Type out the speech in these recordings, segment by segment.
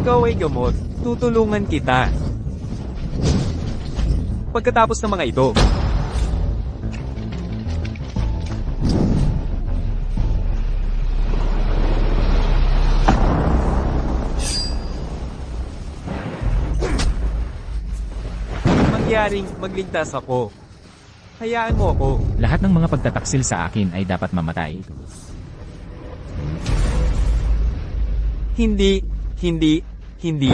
Ikaw ay gamot. Tutulungan kita. Pagkatapos ng mga ito, mangyaring magligtas ako. Hayaan mo ako. Lahat ng mga pagtataksil sa akin ay dapat mamatay. Hindi, hindi, hindi.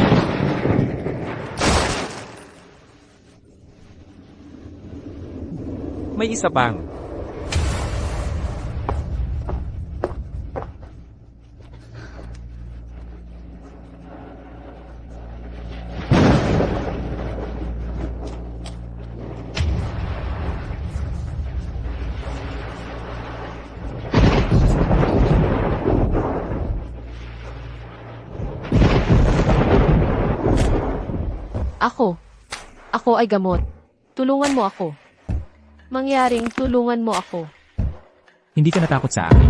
May isa pang. Ako ay gamot. Tulungan mo ako. Mangyaring tulungan mo ako. Hindi ka natakot sa akin.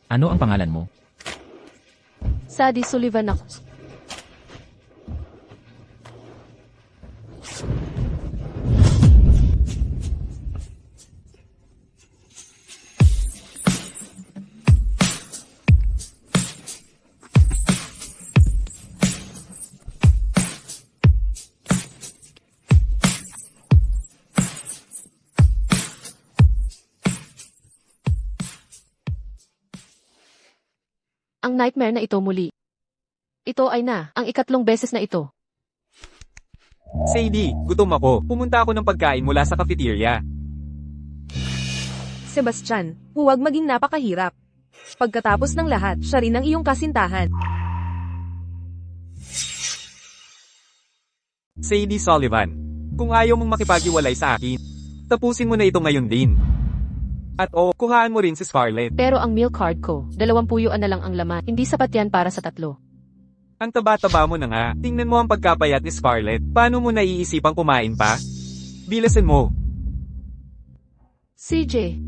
Ano ang pangalan mo? Sadie Sullivan ako. Ang nightmare na ito muli. Ito ay ang ikatlong beses na ito. Sadie, gutom ako. Pumunta ako ng pagkain mula sa cafeteria. Sebastian, huwag maging napakahirap. Pagkatapos ng lahat, siya rin ang iyong kasintahan. Sadie Sullivan, kung ayaw mong makipag-iwalay sa akin, tapusin mo na ito ngayon din. At kuhaan mo rin si Scarlett. Pero ang meal card ko, 20 yuan na lang ang laman. Hindi sapat yan para sa 3. Ang taba-taba mo na nga. Tingnan mo ang pagkapayat ni Scarlett. Paano mo naiisipang kumain pa? Bilasin mo. CJ.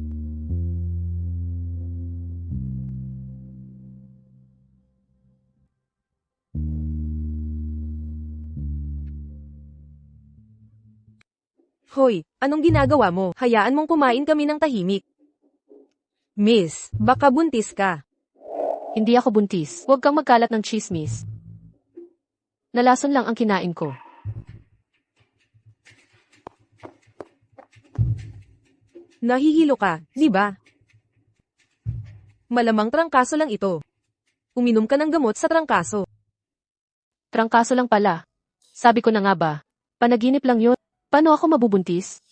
Hoy, anong ginagawa mo? Hayaan mong kumain kami ng tahimik. Miss, baka buntis ka. Hindi ako buntis. Huwag kang magkalat ng chismis. Nalason lang ang kinain ko. Nahihilo ka, di ba? Malamang trangkaso lang ito. Uminom ka ng gamot sa trangkaso. Trangkaso lang pala. Sabi ko na nga ba, panaginip lang yun. Paano ako mabubuntis?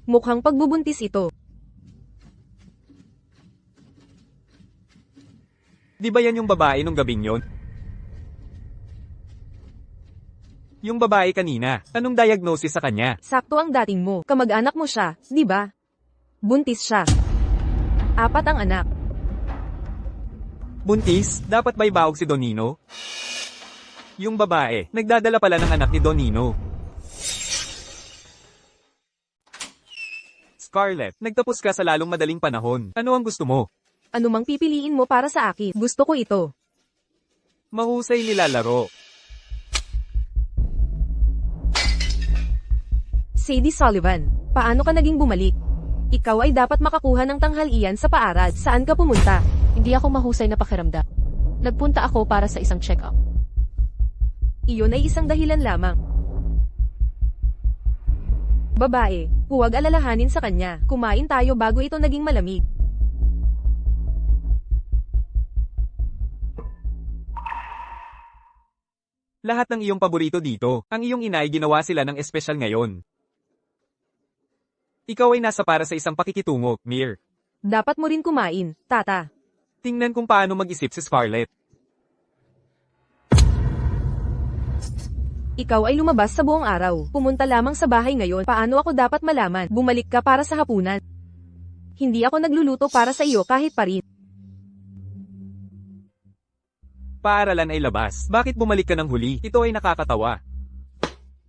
Mukhang pagbubuntis ito. Di ba yan yung babae nung gabing yon? Yung babae kanina, anong diagnosis sa kanya? Sakto ang dating mo. Kamag-anak mo siya, di ba? Buntis siya. 4 ang anak. Buntis, dapat ba ibawag si Donino? Yung babae, nagdadala pala ng anak ni Donino. Scarlett, nagtapos ka sa lalong madaling panahon. Ano ang gusto mo? Ano mang pipiliin mo para sa akin, gusto ko ito. Mahusay nilalaro. Sadie Sullivan, paano ka naging bumalik? Ikaw ay dapat makakuha ng tanghalian sa paarad. Saan ka pumunta? Hindi ako mahusay na pakiramdam. Nagpunta ako para sa isang check-up. Iyon ay isang dahilan lamang. Babae, huwag alalahanin sa kanya. Kumain tayo bago ito naging malamig. Lahat ng iyong paborito dito, ang iyong ina ay ginawa sila ng espesyal ngayon. Ikaw ay nasa para sa isang pakikitungo, Mir. Dapat mo rin kumain, tata. Tingnan kung paano mag-isip si Scarlett. Ikaw ay lumabas sa buong araw. Pumunta lamang sa bahay ngayon. Paano ako dapat malaman? Bumalik ka para sa hapunan. Hindi ako nagluluto para sa iyo kahit pa rin. Paaralan ay labas. Bakit bumalik ka ng huli? Ito ay nakakatawa.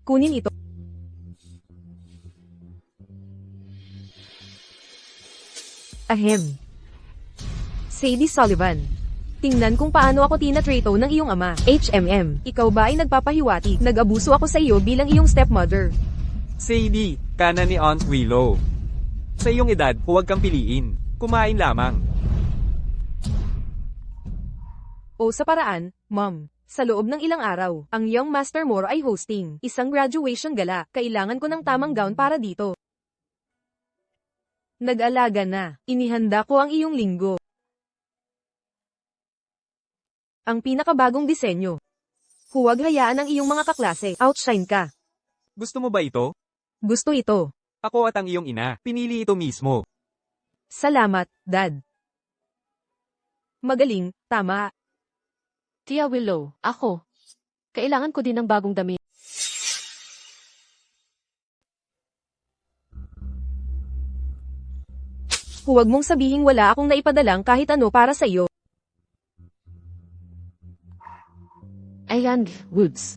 Kunin ito. Ahem. Sadie Sullivan. Tingnan kung paano ako tinatrato ng iyong ama. HMM. Ikaw ba ay nagpapahiwatig? Nag-abuso ako sa iyo bilang iyong stepmother. Sadie, kana ni Aunt Willow. Sa iyong edad, huwag kang piliin. Kumain lamang. O sa paraan, Mom. Sa loob ng ilang araw, ang Young Master Moore ay hosting isang graduation gala. Kailangan ko ng tamang gown para dito. Nag-alaga na. Inihanda ko ang iyong linggo. Ang pinakabagong disenyo. Huwag hayaan ang iyong mga kaklase. Outshine ka. Gusto mo ba ito? Gusto ito. Ako at ang iyong ina, pinili ito mismo. Salamat, Dad. Magaling, tama. Tia Willow, ako. Kailangan ko din ng bagong damit. Huwag mong sabihing wala akong naipadalang kahit ano para sa iyo. Ayan, Woods.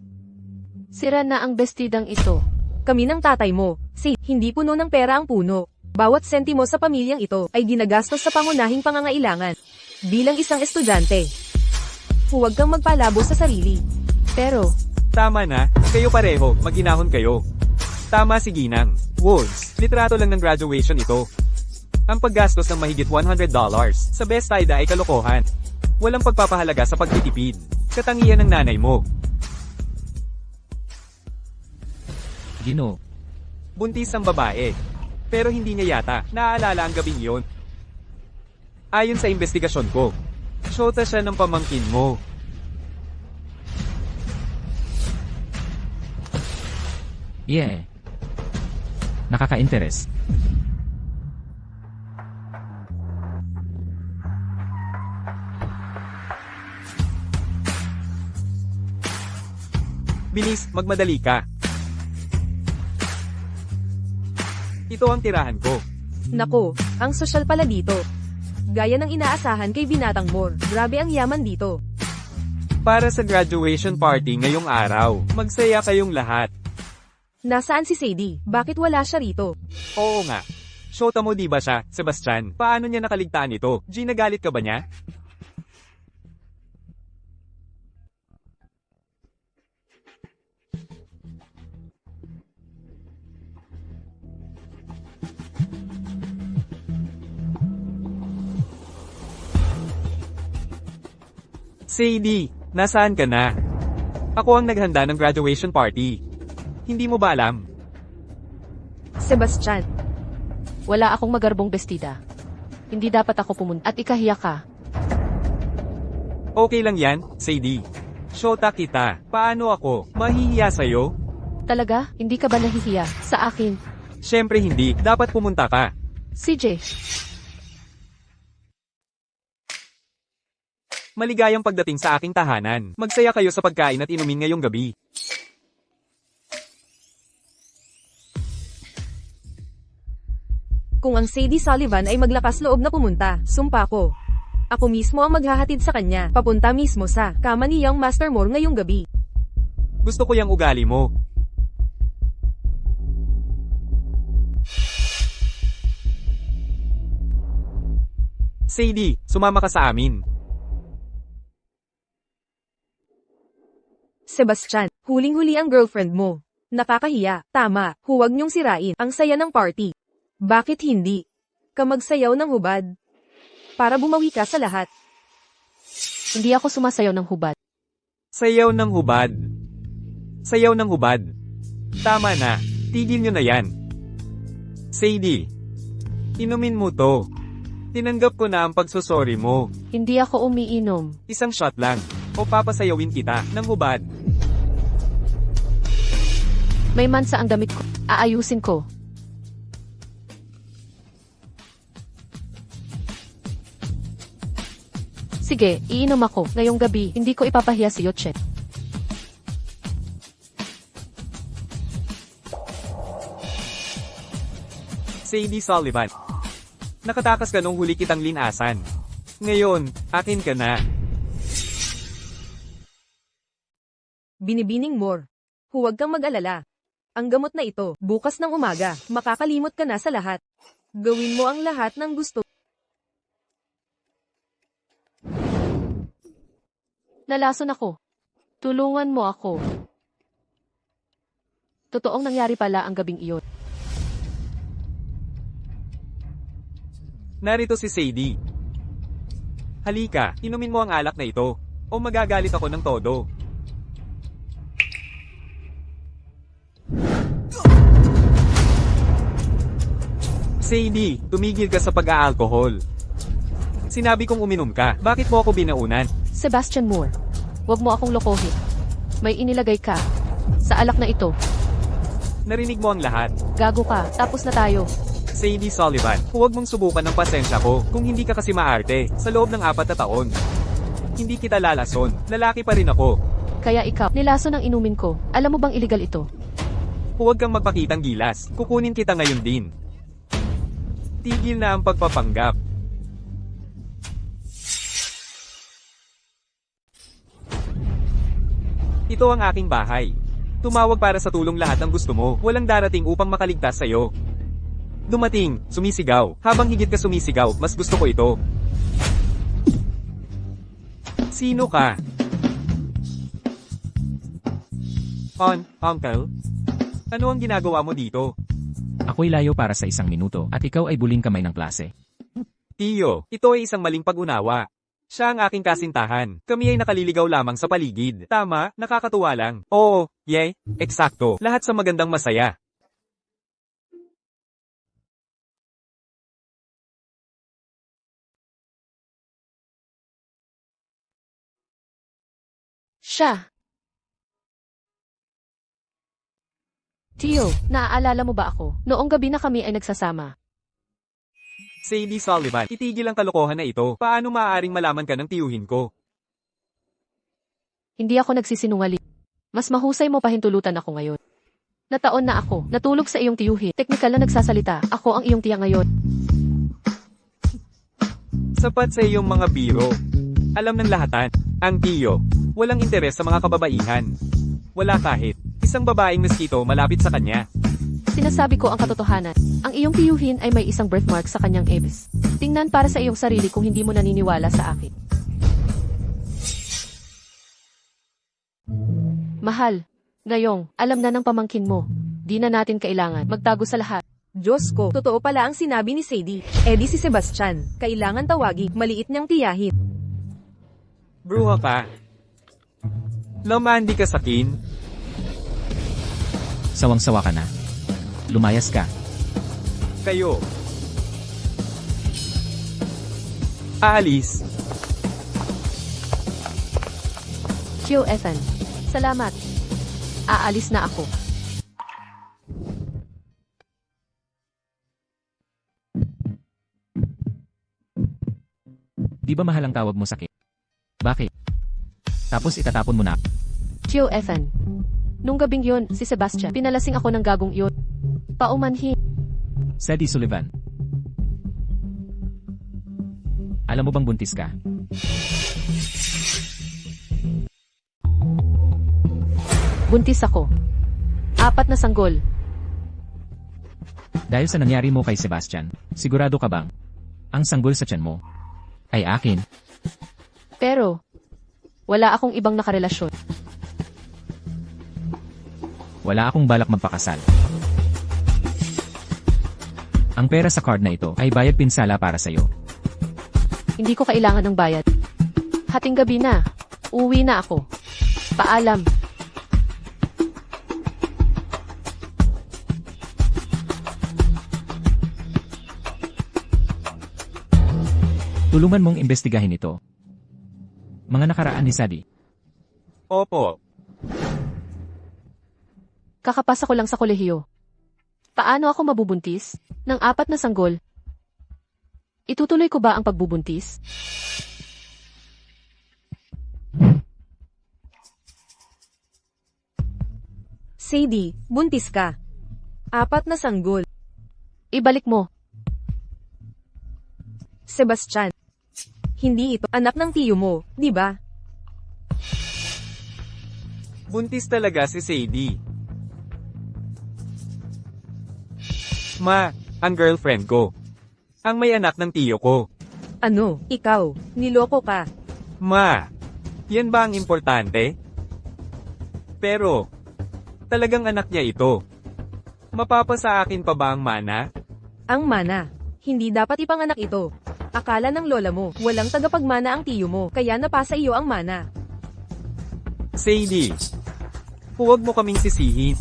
Sira na ang bestidang ito. Kami ng tatay mo. Hindi puno ng pera ang puno. Bawat sentimo sa pamilyang ito ay ginagastos sa pangunahing pangangailangan. Bilang isang estudyante. Huwag kang magpalabo sa sarili. Pero, Tama na, kayo pareho, maginahon kayo. Tama si Ginang. Woods, litrato lang ng graduation ito. Ang paggastos ng mahigit $100 sa best Ida ay kalokohan. Walang pagpapahalaga sa pagtitipid. Katangian ng nanay mo. Gino, Buntis ang babae. Pero hindi niya yata naaalala ang gabing yon. Ayon sa investigasyon ko, syota siya ng pamangkin mo. yeah. Nakaka-interes. Bilis, magmadali ka. Ito ang tirahan ko. nako, ang sosyal pala dito. Gaya ng inaasahan kay Binatang Moore. Grabe ang yaman dito. Para sa graduation party ngayong araw, magsaya kayong lahat. Nasaan si Sadie? Bakit wala siya rito? Oo nga. Syota mo di ba siya, Sebastian? Paano niya nakaligtaan ito? G, nagalit ka ba niya? Sadie, nasaan ka na? Ako ang naghanda ng graduation party. Hindi mo ba alam? Sebastian, Wala akong magarbong bestida. Hindi dapat ako pumunta at ikahiya ka. Okay lang yan, Sadie. Syota kita. Paano ako? Mahihiya sa'yo? Talaga? Hindi ka ba nahihiya sa akin? Siyempre hindi. Dapat pumunta ka. CJ, Maligayang pagdating sa aking tahanan. Magsaya kayo sa pagkain at inumin ngayong gabi. kung ang Sadie Sullivan ay maglakas loob na pumunta, sumpa ko. Ako mismo ang maghahatid sa kanya, papunta mismo sa kama ni Young Master Moore ngayong gabi. Gusto ko yung ugali mo. Sadie, sumama ka sa amin. Sebastian, huling-huli ang girlfriend mo. Nakakahiya, tama, huwag niyong sirain ang saya ng party. Bakit hindi? Ka magsayaw ng hubad. Para bumawi ka sa lahat. hindi ako sumasayaw ng hubad. Sayaw ng hubad. Sayaw ng hubad. Tama na. Tigil nyo na yan. Sadie, inumin mo to. Tinanggap ko na ang pagsusorry mo. Hindi ako umiinom. Isang shot lang. O papasayawin kita ng hubad. May mansa ang damit ko. Aayusin ko. Sige, iinom ako. Ngayong gabi, hindi ko ipapahiya si Yoche. Sadie Sullivan. Nakatakas ka nung huli kitang linasan. Ngayon, akin ka na. Binibining more. Huwag kang mag-alala. Ang gamot na ito, bukas ng umaga, makakalimot ka na sa lahat. Gawin mo ang lahat ng gusto. Nalason ako. Tulungan mo ako. Totoong nangyari pala ang gabing iyon. Narito si Sadie. Halika, inumin mo ang alak na ito. O magagalit ako ng todo. Sadie, tumigil ka sa pag-aalkohol. Sinabi kong uminom ka, bakit mo ako binaunan? Sebastian Moore, wag mo akong lokohin. May inilagay ka sa alak na ito. Narinig mo ang lahat. Gago ka, tapos na tayo. Sadie Sullivan, huwag mong subukan ng pasensya ko kung hindi ka kasi maarte sa loob ng 4 na taon. Hindi kita lalason, lalaki pa rin ako. Kaya ikaw, nilason ang inumin ko. Alam mo bang illegal ito? Huwag kang magpakitang gilas, kukunin kita ngayon din. Tigil na ang pagpapanggap. Ito ang aking bahay. Tumawag para sa tulong lahat ng gusto mo, walang darating upang makaligtas sa'yo. Dumating, sumisigaw. Habang higit ka sumisigaw, mas gusto ko ito. Sino ka? Uncle? Ano ang ginagawa mo dito? Ako'y layo para sa 1 minuto at ikaw ay buling kamay ng klase. Tiyo, ito ay isang maling pag-unawa. Siya ang aking kasintahan. Kami ay nakaliligaw lamang sa paligid. Tama, nakakatuwa lang. Oo, eksakto. Lahat sa magandang masaya. Siya. Tio, naaalala mo ba ako? Noong gabi na kami ay nagsasama. Sadie Sullivan, itigil ang kalokohan na ito. Paano maaaring malaman ka ng tiyuhin ko? Hindi ako nagsisinungaling. Mas mahusay mo pahintulutan ako ngayon. Nataon na ako, natulog sa iyong tiyuhin. Teknikal na nagsasalita, ako ang iyong tiya ngayon. Sapat sa iyong mga biro. Alam ng lahatan. Ang tiyo, walang interes sa mga kababaihan. Wala kahit isang babaeng meskito malapit sa kanya. Sinasabi ko ang katotohanan. Ang iyong tiyuhin ay may isang birthmark sa kanyang ebis. Tingnan para sa iyong sarili kung hindi mo naniniwala sa akin. Mahal, ngayong, alam na ng pamangkin mo. Di na natin kailangan magtago sa lahat. Diyos ko, totoo pala ang sinabi ni Sadie. Si Sebastian. Kailangan tawagin, maliit niyang tiyahin. Bruha ka. Lamandi ka sa kin. Sawang-sawa ka na. Lumayas ka. Kayo. Aalis. Tio Ethan. Salamat. Aalis na ako. Di ba mahal ang tawag mo sa Bakit? Tapos itatapon mo na. Tio Ethan. Nung gabing yon, si Sebastian, pinalasing ako ng gagong iyon. Paumanhin. Sadie Sullivan. Alam mo bang buntis ka? Buntis ako. 4 na sanggol. Dahil sa nangyari mo kay Sebastian, sigurado ka bang ang sanggol sa tiyan mo ay akin? Pero, wala akong ibang nakarelasyon. Wala akong balak magpakasal. Ang pera sa card na ito ay bayad pinsala para sa'yo. Hindi ko kailangan ng bayad. Hating gabi na. Uwi na ako. Paalam. Tulungan mong imbestigahin ito. Mga nakaraan ni Sadie. Opo. Kakapasa ko lang sa kolehiyo. Paano ako mabubuntis? Ng 4 na sanggol. Itutuloy ko ba ang pagbubuntis? Sadie, buntis ka. 4 na sanggol. Ibalik mo. Sebastian. Hindi ito anak ng tiyo mo, di ba? Buntis talaga si Sadie. Ma, ang girlfriend ko. Ang may anak ng tiyo ko. Ano, ikaw, niloko ka. Ma, yan ba ang importante? Pero, talagang anak niya ito. Mapapasa akin pa ba ang mana? Ang mana. Hindi dapat ipanganak ito. Akala ng lola mo, walang tagapagmana ang tiyo mo, kaya napasa iyo ang mana. Sadie, huwag mo kaming sisihin.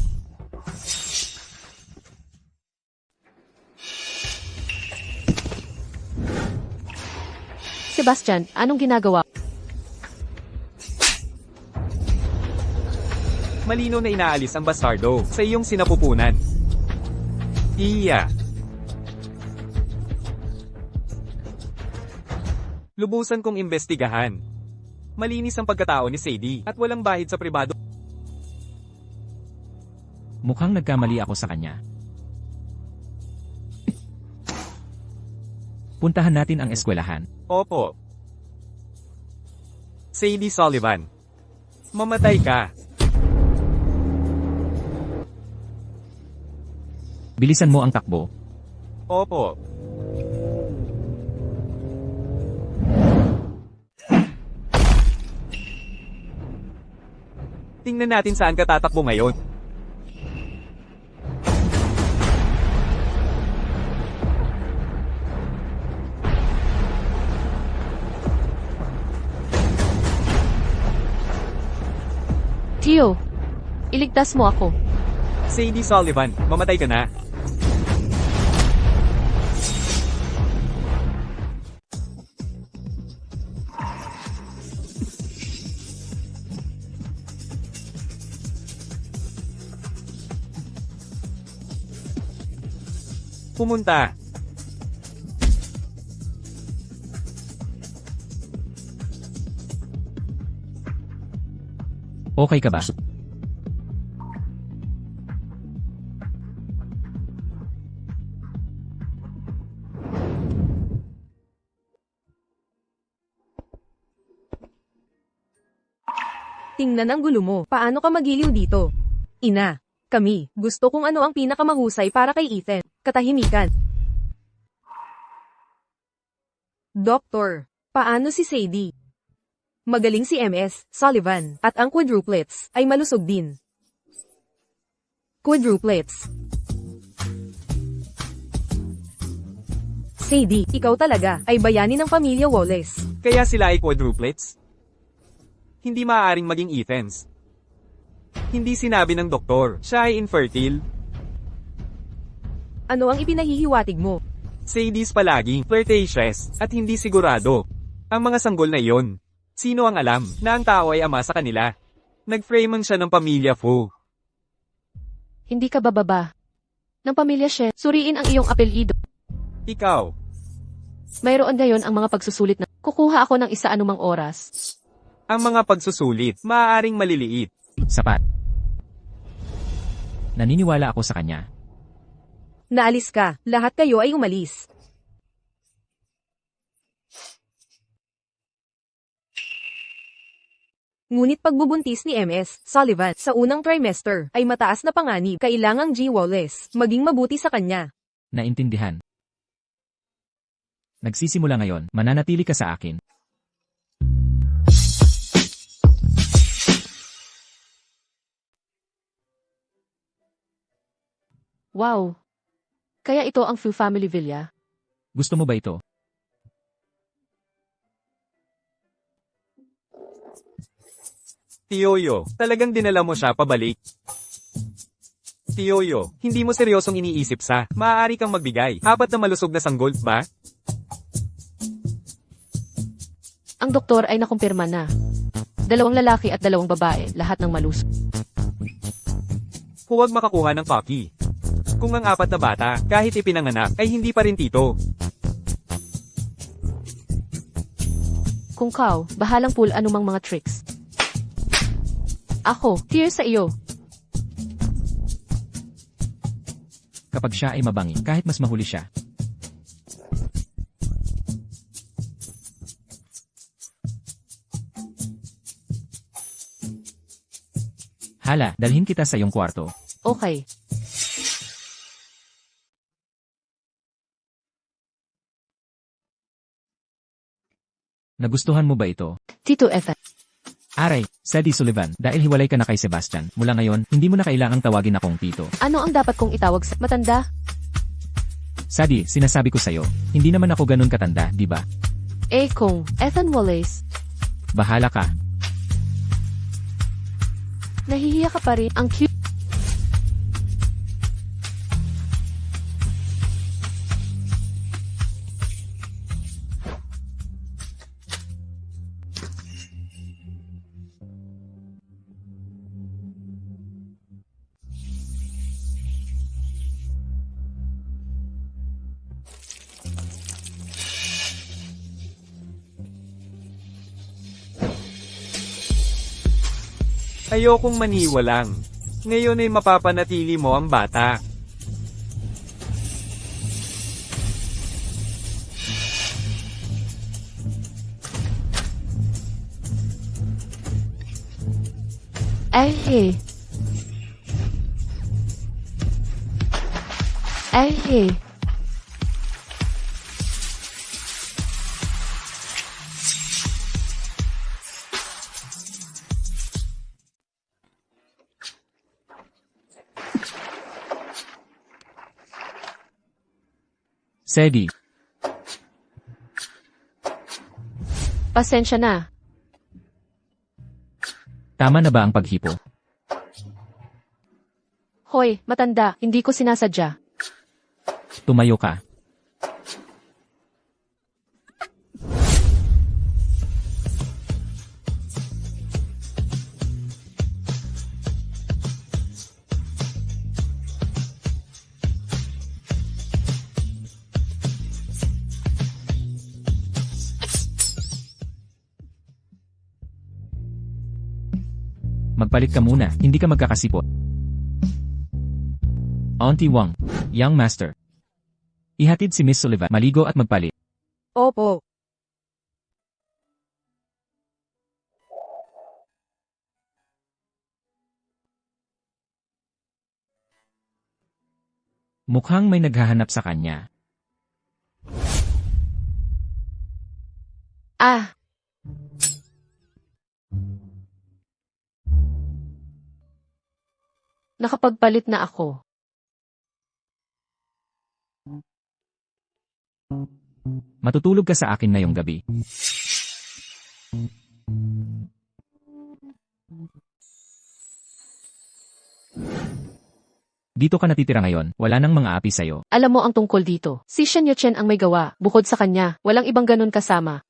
Sebastian, anong ginagawa? Malino na inaalis ang bastardo sa iyong sinapupunan. Iya. Lubusan kong imbestigahan. Malinis ang pagkatao ni Sadie at walang bahid sa pribado. Mukhang nagkamali ako sa kanya. Puntahan natin ang eskwelahan. Opo. Sadie Sullivan. Mamatay ka. Bilisan mo ang takbo. Opo. Tingnan natin saan ka tatakbo ngayon. Tio, iligtas mo ako. Sadie Sullivan, mamatay ka na. Pumunta. Okay ka ba? Tingnan ang gulo mo, paano ka magiliw dito? Ina, kami, gusto kung ano ang pinakamahusay para kay Ethan. Katahimikan. Doktor, paano si Sadie? Magaling si MS, Sullivan, at ang quadruplets ay malusog din. Quadruplets. Sadie, ikaw talaga ay bayani ng pamilya Wallace. Kaya sila ay quadruplets? Hindi maaaring maging Ethans. Hindi sinabi ng doktor, siya ay infertile. Ano ang ipinahihiwatig mo? Sadie's palaging flirtatious at hindi sigurado. Ang mga sanggol na iyon. Sino ang alam na ang tao ay ama sa kanila? Nag-frame siya ng pamilya Fu. Hindi ka bababa. Ng pamilya siya, suriin ang iyong apelyido. Ikaw, Mayroon ngayon ang mga pagsusulit na kukuha ako ng isa anumang oras. ang mga pagsusulit, maaaring maliliit. Sapat. Naniniwala ako sa kanya. Naalis ka, lahat kayo ay umalis. Ngunit pagbubuntis ni MS, Sullivan, sa unang trimester, ay mataas na panganib, kailangang G. Wallace, maging mabuti sa kanya. Naintindihan. Nagsisimula ngayon, mananatili ka sa akin. Wow. Kaya ito ang Fu Family Villa. Gusto mo ba ito? Tioyo, talagang dinala mo siya pabalik. Tioyo, hindi mo seryosong iniisip sa, maaari kang magbigay, apat na malusog na sanggol, ba? Ang doktor ay nakumpirma na. 2 lalaki at 2 babae, lahat ng malusog. Huwag makakuha ng copy. Kung ang 4 na bata, kahit ipinanganak, ay hindi pa rin tito. Kung kaw, bahalang pool anumang mga tricks. Ako, tear sa iyo. kapag siya ay mabangi kahit mas mahuli siya. Hala, dalhin kita sa iyong kwarto. Okay. Nagustuhan mo ba ito? Tito Ethan. Aray, Sadie Sullivan, dahil hiwalay ka na kay Sebastian, mula ngayon, hindi mo na kailangang tawagin akong tito. Ano ang dapat kong itawag sa matanda? Sadie, sinasabi ko sa'yo, hindi naman ako ganun katanda, di ba? Kung Ethan Wallace. Bahala ka. Nahihiya ka pa rin. Ang cute. Ayokong maniwalang. Ngayon ay mapapanatili mo ang bata. Hey. Hey. Sadie, Pasensya na. tama na ba ang paghipo? Hoy, matanda, hindi ko sinasadya. Tumayo ka. Magpalit ka muna, hindi ka magkakasipot. Auntie Wang, young master. Ihatid si Miss Sullivan, maligo at magpalit. Opo. Mukhang may naghahanap sa kanya. Nakapagpalit na ako. Matutulog ka sa akin ngayong gabi. Dito ka natitira ngayon, wala nang mga api sa'yo. Alam mo ang tungkol dito. Si Shen Yuchen ang may gawa. Bukod sa kanya, walang ibang ganun kasama.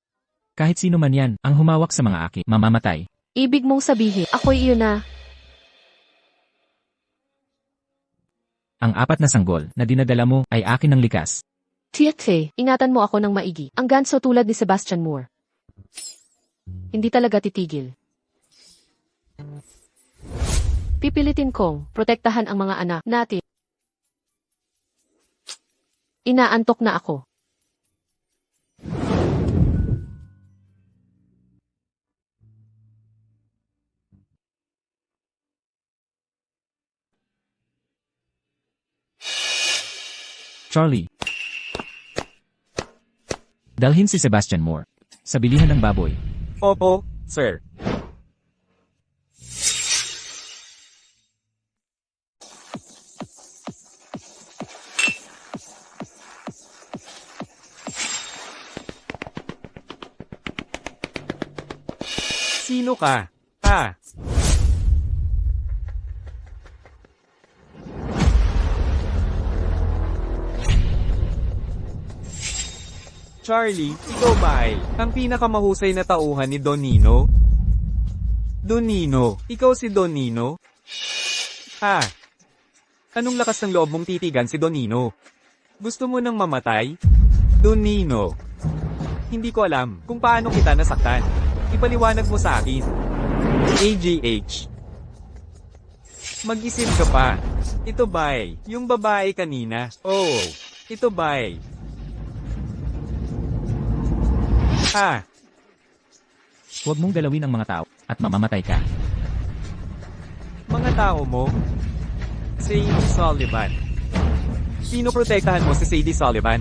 Kahit sino man yan, ang humawak sa mga aki, mamamatay. Ibig mong sabihin, ako'y iyon na. Ang apat na sanggol na dinadala mo ay akin ng likas. Tiete, ingatan mo ako ng maigi. Ang ganso tulad ni Sebastian Moore. Hindi talaga titigil. Pipilitin kong protektahan ang mga anak natin. Inaantok na ako. Charlie. Dalhin si Sebastian Moore sa bilihan ng baboy. Opo, sir. Sino ka? Charlie, ikaw ba ay ang pinakamahusay na tauhan ni Don Nino? Don Nino, ikaw si Don Nino? Anong lakas ng loob mong titigan si Don Nino? Gusto mo nang mamatay? Don Nino. Hindi ko alam kung paano kita nasaktan. Ipaliwanag mo sa akin. AGH. Mag-isip ka pa. Ito ba'y, yung babae kanina? Oh, ito ba'y? Ah, Huwag mong galawin ang mga tao, at mamamatay ka. mga tao mo? Sadie Sullivan. Sino protektahan mo si Sadie Sullivan?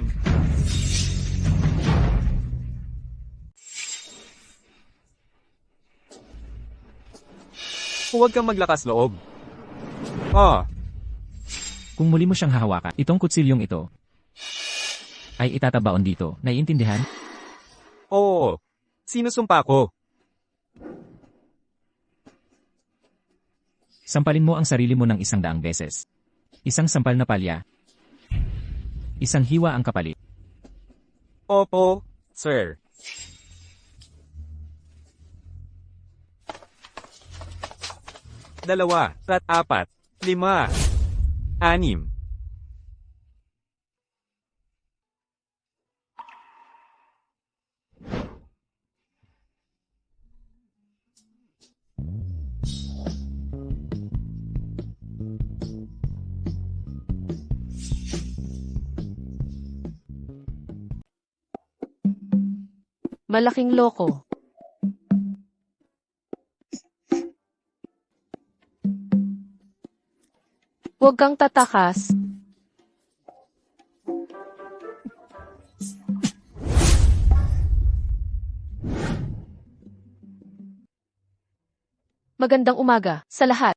Huwag kang maglakas loob. Oh, Kung muli mo siyang hahawakan, itong kutsilyong ito ay itatabaon dito. Naiintindihan? oo. Sinusumpa ko. Sampalin mo ang sarili mo ng 100 beses. Isang sampal na palya. Isang hiwa ang kapalit. Opo, sir. Dalawa, 4, 5, 6. Malaking loko. Huwag kang tatakas. Magandang umaga sa lahat.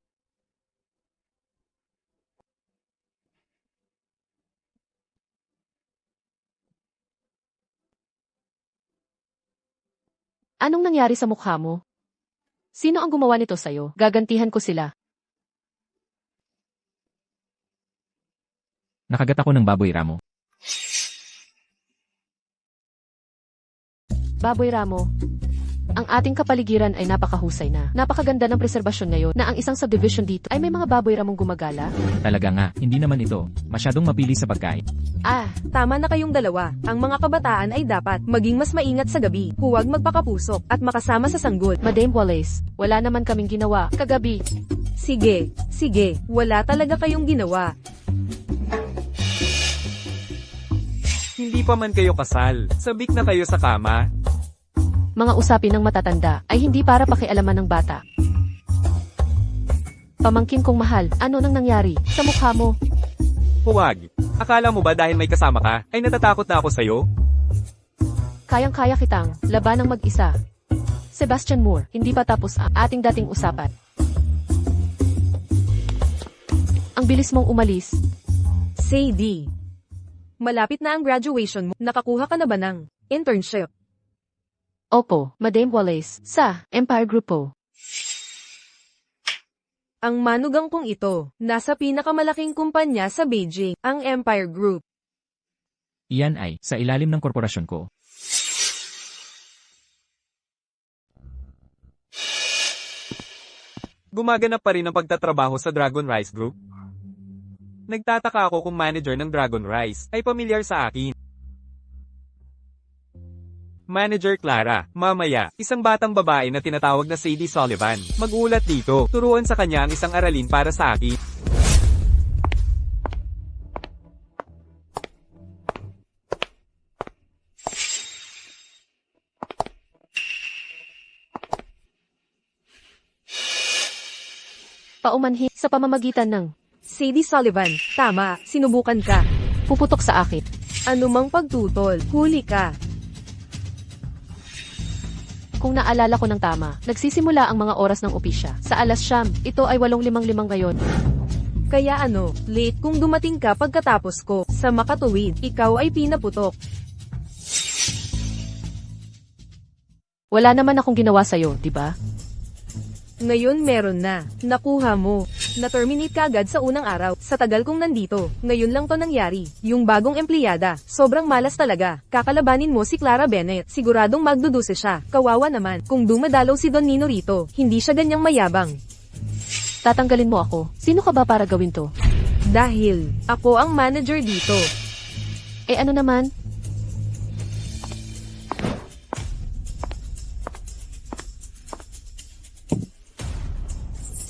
Anong nangyari sa mukha mo? Sino ang gumawa nito sa'yo? Gagantihan ko sila. Nakagat ako ng baboy ramo. Baboy Ramo, ang ating kapaligiran ay napakahusay na. Napakaganda ng preserbasyon ngayon na ang isang subdivision dito ay may mga baboy ramong gumagala. Talaga nga, hindi naman ito masyadong mapili sa pagkain. Ah, Tama na kayong dalawa. Ang mga kabataan ay dapat maging mas maingat sa gabi. Huwag magpakapusok at makasama sa sanggol. Madame Wallace, wala naman kaming ginawa kagabi. Sige, sige, wala talaga kayong ginawa. Hindi pa man kayo kasal. Sabik na kayo sa kama. Mga usapin ng matatanda ay hindi para pakialaman ng bata. Pamangkin kong mahal, ano nang nangyari sa mukha mo? Huwag. Akala mo ba dahil may kasama ka, ay natatakot na ako sa'yo? Kayang-kaya kitang labanang mag-isa. Sebastian Moore, hindi pa tapos ang ating dating usapan. Ang bilis mong umalis. Sadie, malapit na ang graduation mo. Nakakuha ka na ba ng internship? Opo, Madame Wallace, sa Empire Group po. Ang manugang kong ito, nasa pinakamalaking kumpanya sa Beijing, ang Empire Group. Iyan ay sa ilalim ng korporasyon ko. Gumaganap pa rin ang pagtatrabaho sa Dragon Rice Group. Nagtataka ako kung manager ng Dragon Rice ay pamilyar sa akin. Manager Clara, mamaya, isang batang babae na tinatawag na Sadie Sullivan. Magulat dito, turuan sa kanya ang isang aralin para sa akin. Paumanhin sa pamamagitan ng Sadie Sullivan, tama, sinubukan ka. puputok sa akin. Anumang pagtutol, huli ka. Kung naalala ko ng tama, nagsisimula ang mga oras ng opisya. Sa 9:00, ito ay 8:55 ngayon. Kaya ano, late kung dumating ka pagkatapos ko. Sa makatuwid, ikaw ay pinaputok. Wala naman akong ginawa sa'yo, di ba? Ngayon meron na. Nakuha mo. Na-terminate ka agad sa unang araw. Sa tagal kong nandito, ngayon lang to nangyari. Yung bagong empleyada, sobrang malas talaga. Kakalabanin mo si Clara Bennett. Siguradong magduduse siya. Kawawa naman. Kung dumadalaw si Don Nino rito, hindi siya ganyang mayabang. Tatanggalin mo ako. Sino ka ba para gawin to? Dahil, ako ang manager dito. Eh ano naman?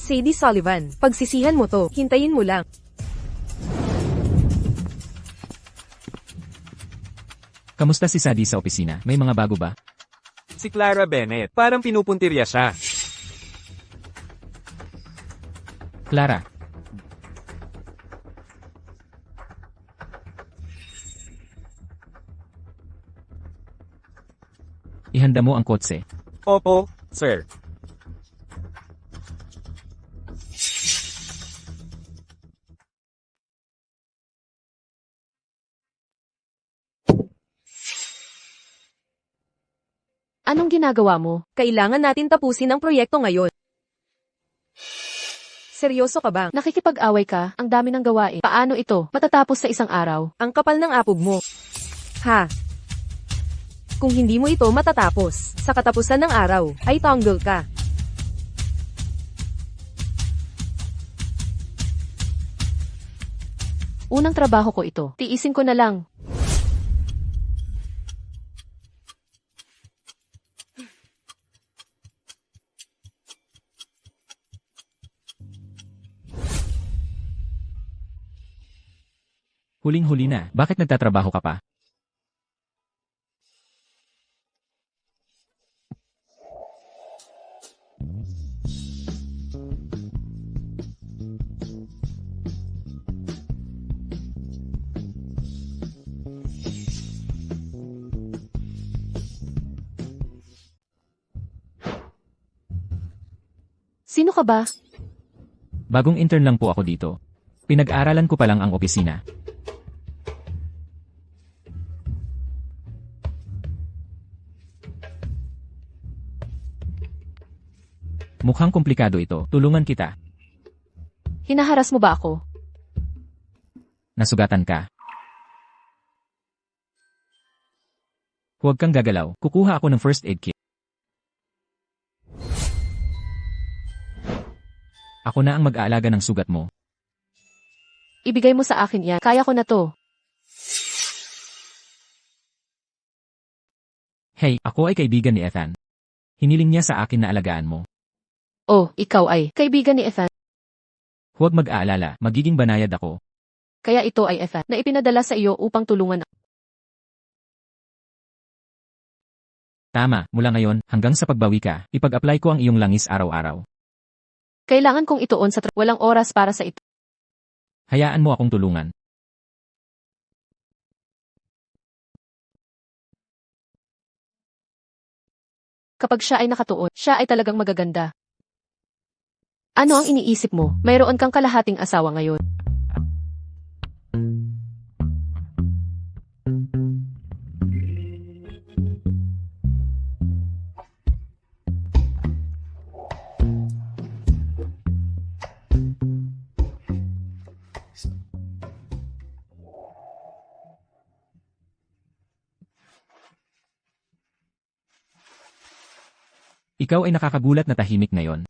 Sadie Sullivan, pagsisihan mo to, hintayin mo lang. Kamusta si Sadie sa opisina? May mga bago ba? Si Clara Bennett, parang pinupuntirya siya. Clara, ihanda mo ang kotse. Opo, sir. Anong ginagawa mo? Kailangan natin tapusin ang proyekto ngayon. Seryoso ka ba? Nakikipag-away ka, ang dami ng gawain. Paano ito? Matatapos sa isang araw. Ang kapal ng apog mo. Ha? Kung hindi mo ito matatapos, sa katapusan ng araw, ay tanggol ka. Unang trabaho ko ito. Tiisin ko na lang. Huling-huli na, bakit nagtatrabaho ka pa? Sino ka ba? Bagong intern lang po ako dito. Pinag-aralan ko pa lang ang opisina. Mukhang komplikado ito. Tulungan kita. Hinaharas mo ba ako? Nasugatan ka. Huwag kang gagalaw. Kukuha ako ng first aid kit. Ako na ang mag-aalaga ng sugat mo. Ibigay mo sa akin yan. Kaya ko na to. Hey, ako ay kaibigan ni Ethan. Hiniling niya sa akin na alagaan mo. Oh, ikaw ay kaibigan ni Ethan. Huwag mag-aalala, magiging banayad ako. Kaya ito ay Ethan na ipinadala sa iyo upang tulungan. Tama, mula ngayon, hanggang sa pagbawi ka, ipag-apply ko ang iyong langis araw-araw. Kailangan kong ituon sa walang oras para sa ito. Hayaan mo akong tulungan. Kapag siya ay nakatuon, siya ay talagang magaganda. Ano ang iniisip mo? Mayroon kang kalahating asawa ngayon. Ikaw ay nakakagulat na tahimik ngayon.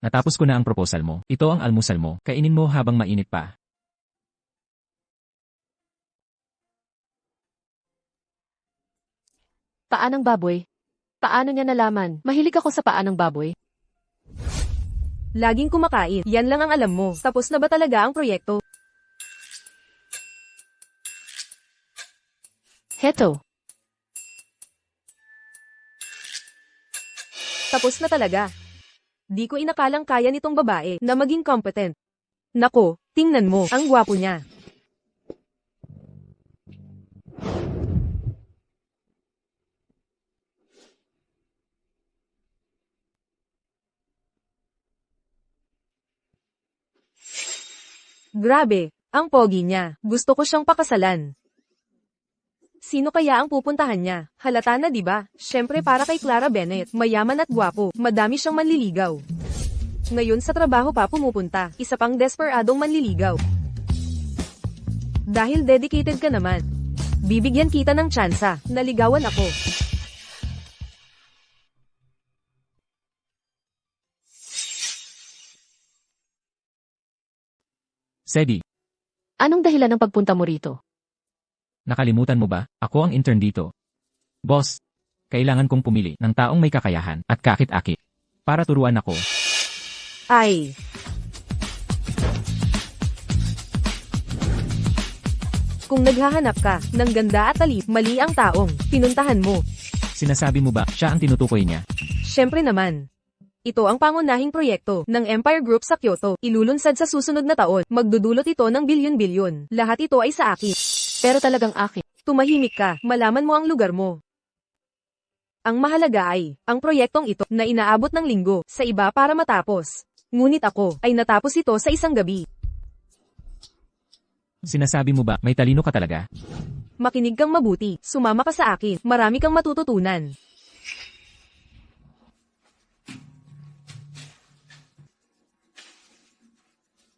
Natapos ko na ang proposal mo. Ito ang almusal mo. Kainin mo habang mainit pa. Paa ng baboy? Paano niya nalaman? Mahilig ako sa paa ng baboy. Laging kumakain. Yan lang ang alam mo. Tapos na ba talaga ang proyekto? Heto. Tapos na talaga. Di ko inakalang kaya nitong babae na maging competent. Nako, tingnan mo, ang gwapo niya. Grabe, ang pogi niya. Gusto ko siyang pakasalan. Sino kaya ang pupuntahan niya? Halata na 'di ba? Syempre para kay Clara Bennett, mayaman at gwapo, madami siyang manliligaw. Ngayon sa trabaho pa pumupunta, isa pang desperadong manliligaw. Dahil dedicated ka naman. Bibigyan kita ng tsansa, naligawan ako. Sedi, Anong dahilan ng pagpunta mo rito? nakalimutan mo ba? Ako ang intern dito. Boss, kailangan kong pumili ng taong may kakayahan at kakit-akit para turuan ako. Ay, kung naghahanap ka ng ganda at talip, mali ang taong pinuntahan mo. Sinasabi mo ba siya ang tinutukoy niya? Syempre naman. Ito ang pangunahing proyekto ng Empire Group sa Kyoto. Ilulunsad sa susunod na taon. Magdudulot ito ng bilyon-bilyon. Lahat ito ay sa akin. Pero talagang akin. Tumahimik ka, malaman mo ang lugar mo. Ang mahalaga ay, ang proyektong ito na inaabot ng linggo sa iba para matapos. Ngunit ako ay natapos ito sa isang gabi. Sinasabi mo ba may talino ka talaga? Makinig kang mabuti, sumama ka sa akin, marami kang matututunan.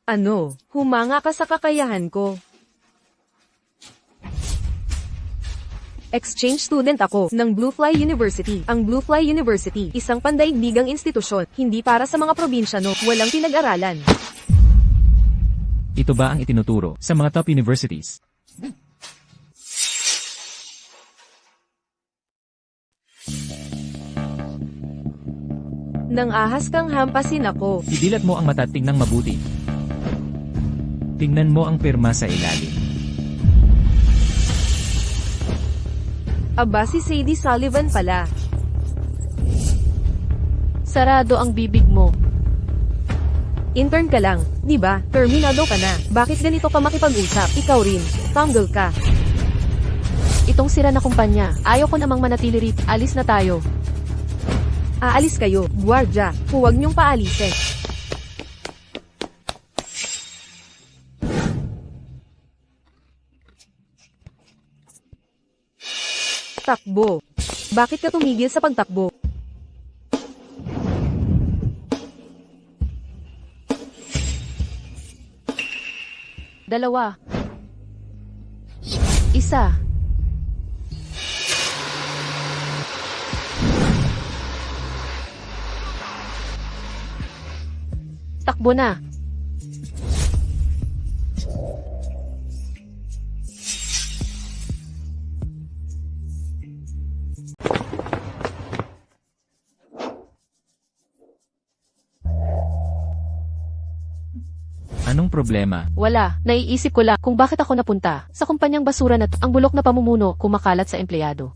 Ano, humanga ka sa kakayahan ko. Exchange student ako ng Bluefly University. Ang Bluefly University, isang pandaigdigang institusyon, hindi para sa mga probinsyano, walang pinag-aralan. Ito ba ang itinuturo sa mga top universities? Nang ahas kang hampasin ako. Idilat mo ang mata, tingnan mabuti. Tingnan mo ang pirma sa ilalim. Aba, si Sadie Sullivan pala. Sarado ang bibig mo. Intern ka lang, di ba? Terminado ka na. Bakit ganito ka makipag-usap? Ikaw rin. Tanggol ka. Itong sira na kumpanya. Ayaw ko namang manatili rito. Alis na tayo. Aalis kayo, guardia. Huwag niyong paalisin. Takbo. Bakit ka tumigil sa pagtakbo? Dalawa. Isa. Takbo na. Anong problema? Wala. Naiisip ko lang kung bakit ako napunta sa kumpanyang basura na to. Ang bulok na pamumuno kumakalat sa empleyado.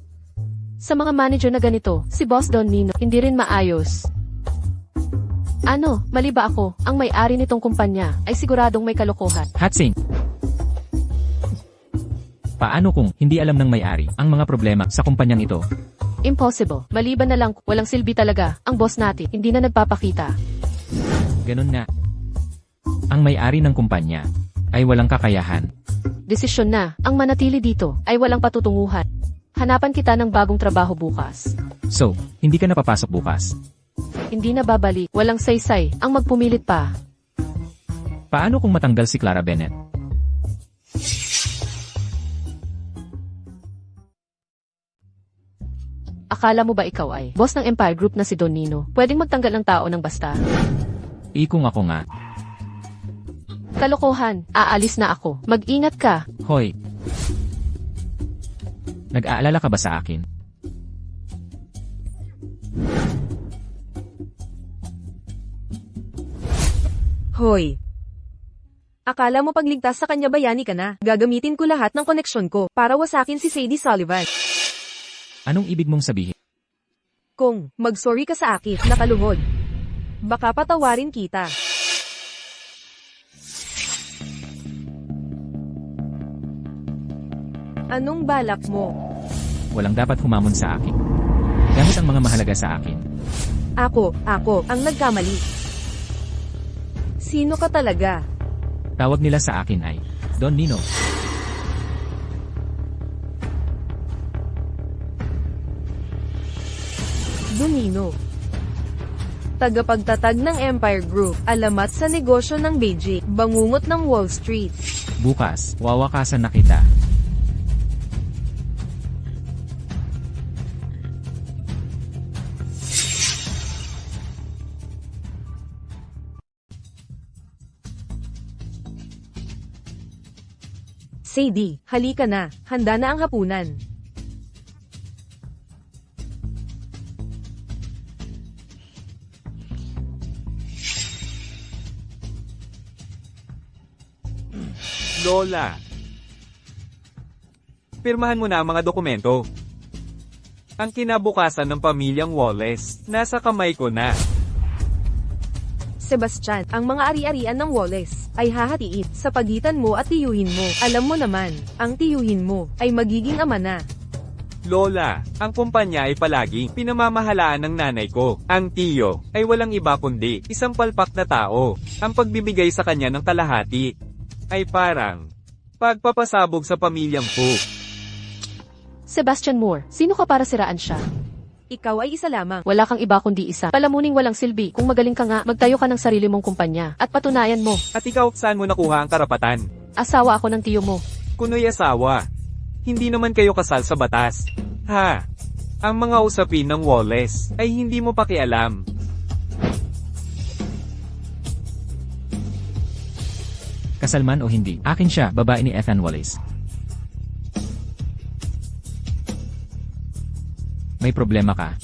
Sa mga manager na ganito, si Boss Don Nino, hindi rin maayos. Ano, mali ba ako? Ang may-ari nitong kumpanya ay siguradong may kalokohan. Hatsing! Paano kung hindi alam ng may-ari ang mga problema sa kumpanyang ito? Impossible. Maliban na lang, walang silbi talaga. Ang boss natin, hindi na nagpapakita. Ganun nga. Ang may-ari ng kumpanya ay walang kakayahan. Desisyon na, ang manatili dito ay walang patutunguhan. Hanapan kita ng bagong trabaho bukas. So, hindi ka napapasok bukas. Hindi na babalik, walang saysay, ang magpumilit pa. Paano kung matanggal si Clara Bennett? Akala mo ba ikaw ay boss ng Empire Group na si Don Nino? Pwedeng magtanggal ng tao ng basta. Kung ako nga. Kalokohan, aalis na ako. Mag-ingat ka. Hoy. Nag-aalala ka ba sa akin? Hoy. Akala mo pagligtas sa kanya bayani ka na? Gagamitin ko lahat ng koneksyon ko para wasakin si Sadie Sullivan. Anong ibig mong sabihin? Kung mag-sorry ka sa akin, nakaluhod. Baka patawarin kita. Anong balak mo? Walang dapat humamon sa akin. Gamit ang mga mahalaga sa akin. Ako ang nagkamali. Sino ka talaga? Tawag nila sa akin ay Don Nino. Donino. Tagapagtatag ng Empire Group, alamat sa negosyo ng Beijing, bangungot ng Wall Street. Bukas, wawakasan na kita. Sadie, halika na. Handa na ang hapunan. Lola. Pirmahan mo na ang mga dokumento. Ang kinabukasan ng pamilyang Wallace, nasa kamay ko na. Sebastian, ang mga ari-arian ng Wallace ay hahatiin sa pagitan mo at tiyuhin mo. Alam mo naman, ang tiyuhin mo ay magiging ama na. Lola, ang kumpanya ay palaging pinamamahalaan ng nanay ko. Ang tiyo ay walang iba kundi isang palpak na tao. Ang pagbibigay sa kanya ng kalahati ay parang pagpapasabog sa pamilyang po. Sebastian Moore, sino ka para siraan siya? Ikaw ay isa lamang. Wala kang iba kundi isa. Palamuning walang silbi. Kung magaling ka nga, magtayo ka ng sarili mong kumpanya. At patunayan mo, At ikaw, saan mo nakuha ang karapatan? asawa ako ng tiyo mo. Kunoy asawa. Hindi naman kayo kasal sa batas. Ha? Ang mga usapin ng Wallace ay hindi mo pakialam. Kasalman o hindi, akin siya, babae ni Ethan Wallace. May problema ka.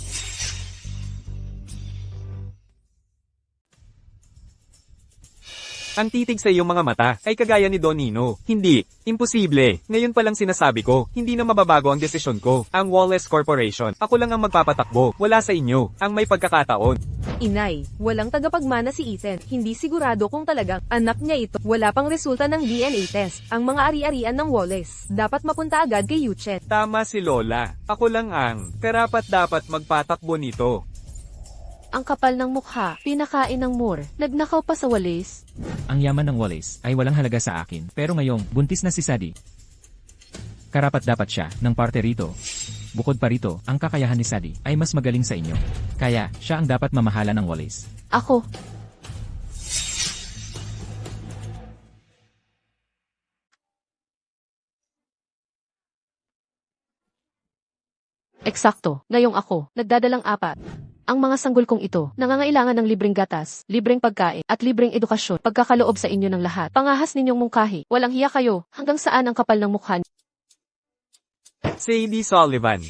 Ang titig sa iyong mga mata ay kagaya ni Don Nino. Hindi. Imposible. Ngayon pa lang sinasabi ko, hindi na mababago ang desisyon ko. Ang Wallace Corporation. Ako lang ang magpapatakbo. Wala sa inyo. Ang may pagkakataon. Inay, walang tagapagmana si Ethan. Hindi sigurado kung talagang anak niya ito. Wala pang resulta ng DNA test. Ang mga ari-arian ng Wallace dapat mapunta agad kay Yuchet. Tama si Lola. Ako lang ang karapat-dapat magpatakbo nito. Ang kapal ng mukha, pinakain ng Moore, nagnakaw pa sa Wallace. Ang yaman ng Wallace ay walang halaga sa akin, pero ngayong buntis na si Sadie. Karapat dapat siya ng parte rito. Bukod pa rito, ang kakayahan ni Sadie ay mas magaling sa inyo. Kaya, siya ang dapat mamahala ng Wallace. Ako. Eksakto, ngayong ako, nagdadalang apat. Ang mga sanggol kong ito, nangangailangan ng libreng gatas, libreng pagkain, at libreng edukasyon, pagkakaloob sa inyo ng lahat. Pangahas ninyong mungkahi, walang hiya kayo, hanggang saan ang kapal ng mukha. Sadie Sullivan.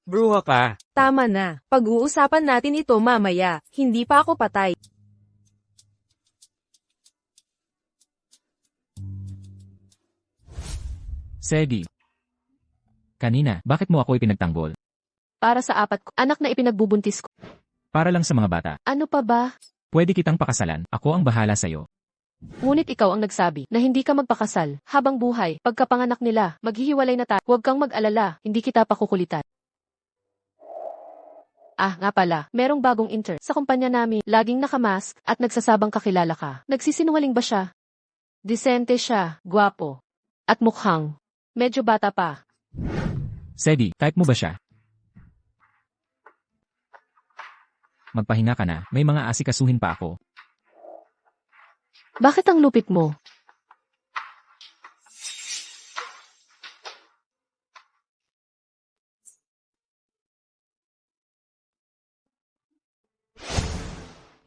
Bruha ka. Tama na. Pag-uusapan natin ito mamaya. Hindi pa ako patay. Sadie. Kanina, bakit mo ako ipinagtanggol? Para sa apat ko, anak na ipinagbubuntis ko. Para lang sa mga bata. Ano pa ba? Pwede kitang pakasalan, ako ang bahala sa'yo. Ngunit ikaw ang nagsabi na hindi ka magpakasal, habang buhay, pagkapanganak nila, maghihiwalay na tayo. Huwag kang mag-alala, hindi kita pakukulitan. Ah, nga pala, merong bagong intern sa kumpanya namin, laging nakamask at nagsasabang kakilala ka. Nagsisinungaling ba siya? Disente siya, gwapo, at mukhang medyo bata pa. Sadie, type mo ba siya? Magpahinga ka na, may mga asikasuhin pa ako. Bakit ang lupit mo?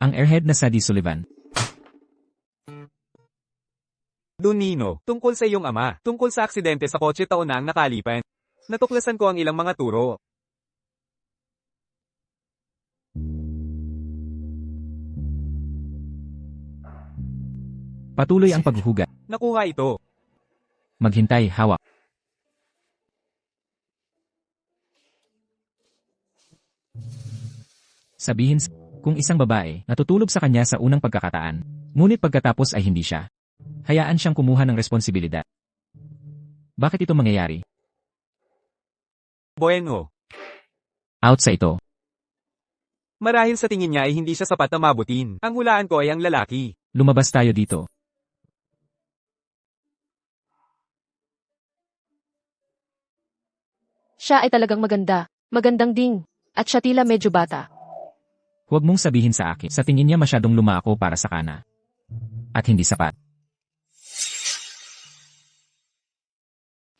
Ang airhead na Sadie Sullivan. Don Nino, tungkol sa iyong ama, tungkol sa aksidente sa kotse taon na ang nakalipan. Natuklasan ko ang ilang mga turo. Patuloy ang paghuhugat. Nakuha ito. Maghintay, hawak. Sabihin kung isang babae natutulog sa kanya sa unang pagkakataan, ngunit pagkatapos ay hindi siya. Hayaan siyang kumuha ng responsibilidad. Bakit ito mangyayari? Bueno. Out sa ito. Marahil sa tingin niya ay hindi siya sapat na mabutin. Ang hulaan ko ay ang lalaki. Lumabas tayo dito. Siya ay talagang maganda, magandang ding, at siya tila medyo bata. Huwag mong sabihin sa akin, sa tingin niya masyadong lumako para sa kana. At hindi sapat.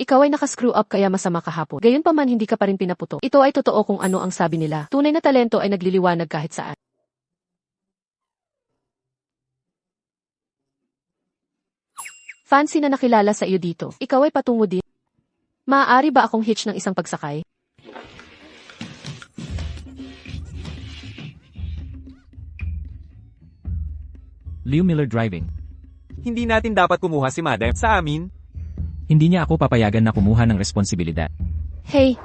Ikaw ay nakascrew up kaya masama kahapon. Gayunpaman hindi ka pa rin pinaputo. Ito ay totoo kung ano ang sabi nila. Tunay na talento ay nagliliwanag kahit saan. Fancy na nakilala sa iyo dito. Ikaw ay patungo din. Maaari ba akong hitch ng isang pagsakay? Leo Miller driving. Hindi natin dapat kumuha si Madam sa amin. Hindi niya ako papayagan na kumuha ng responsibilidad. Hey!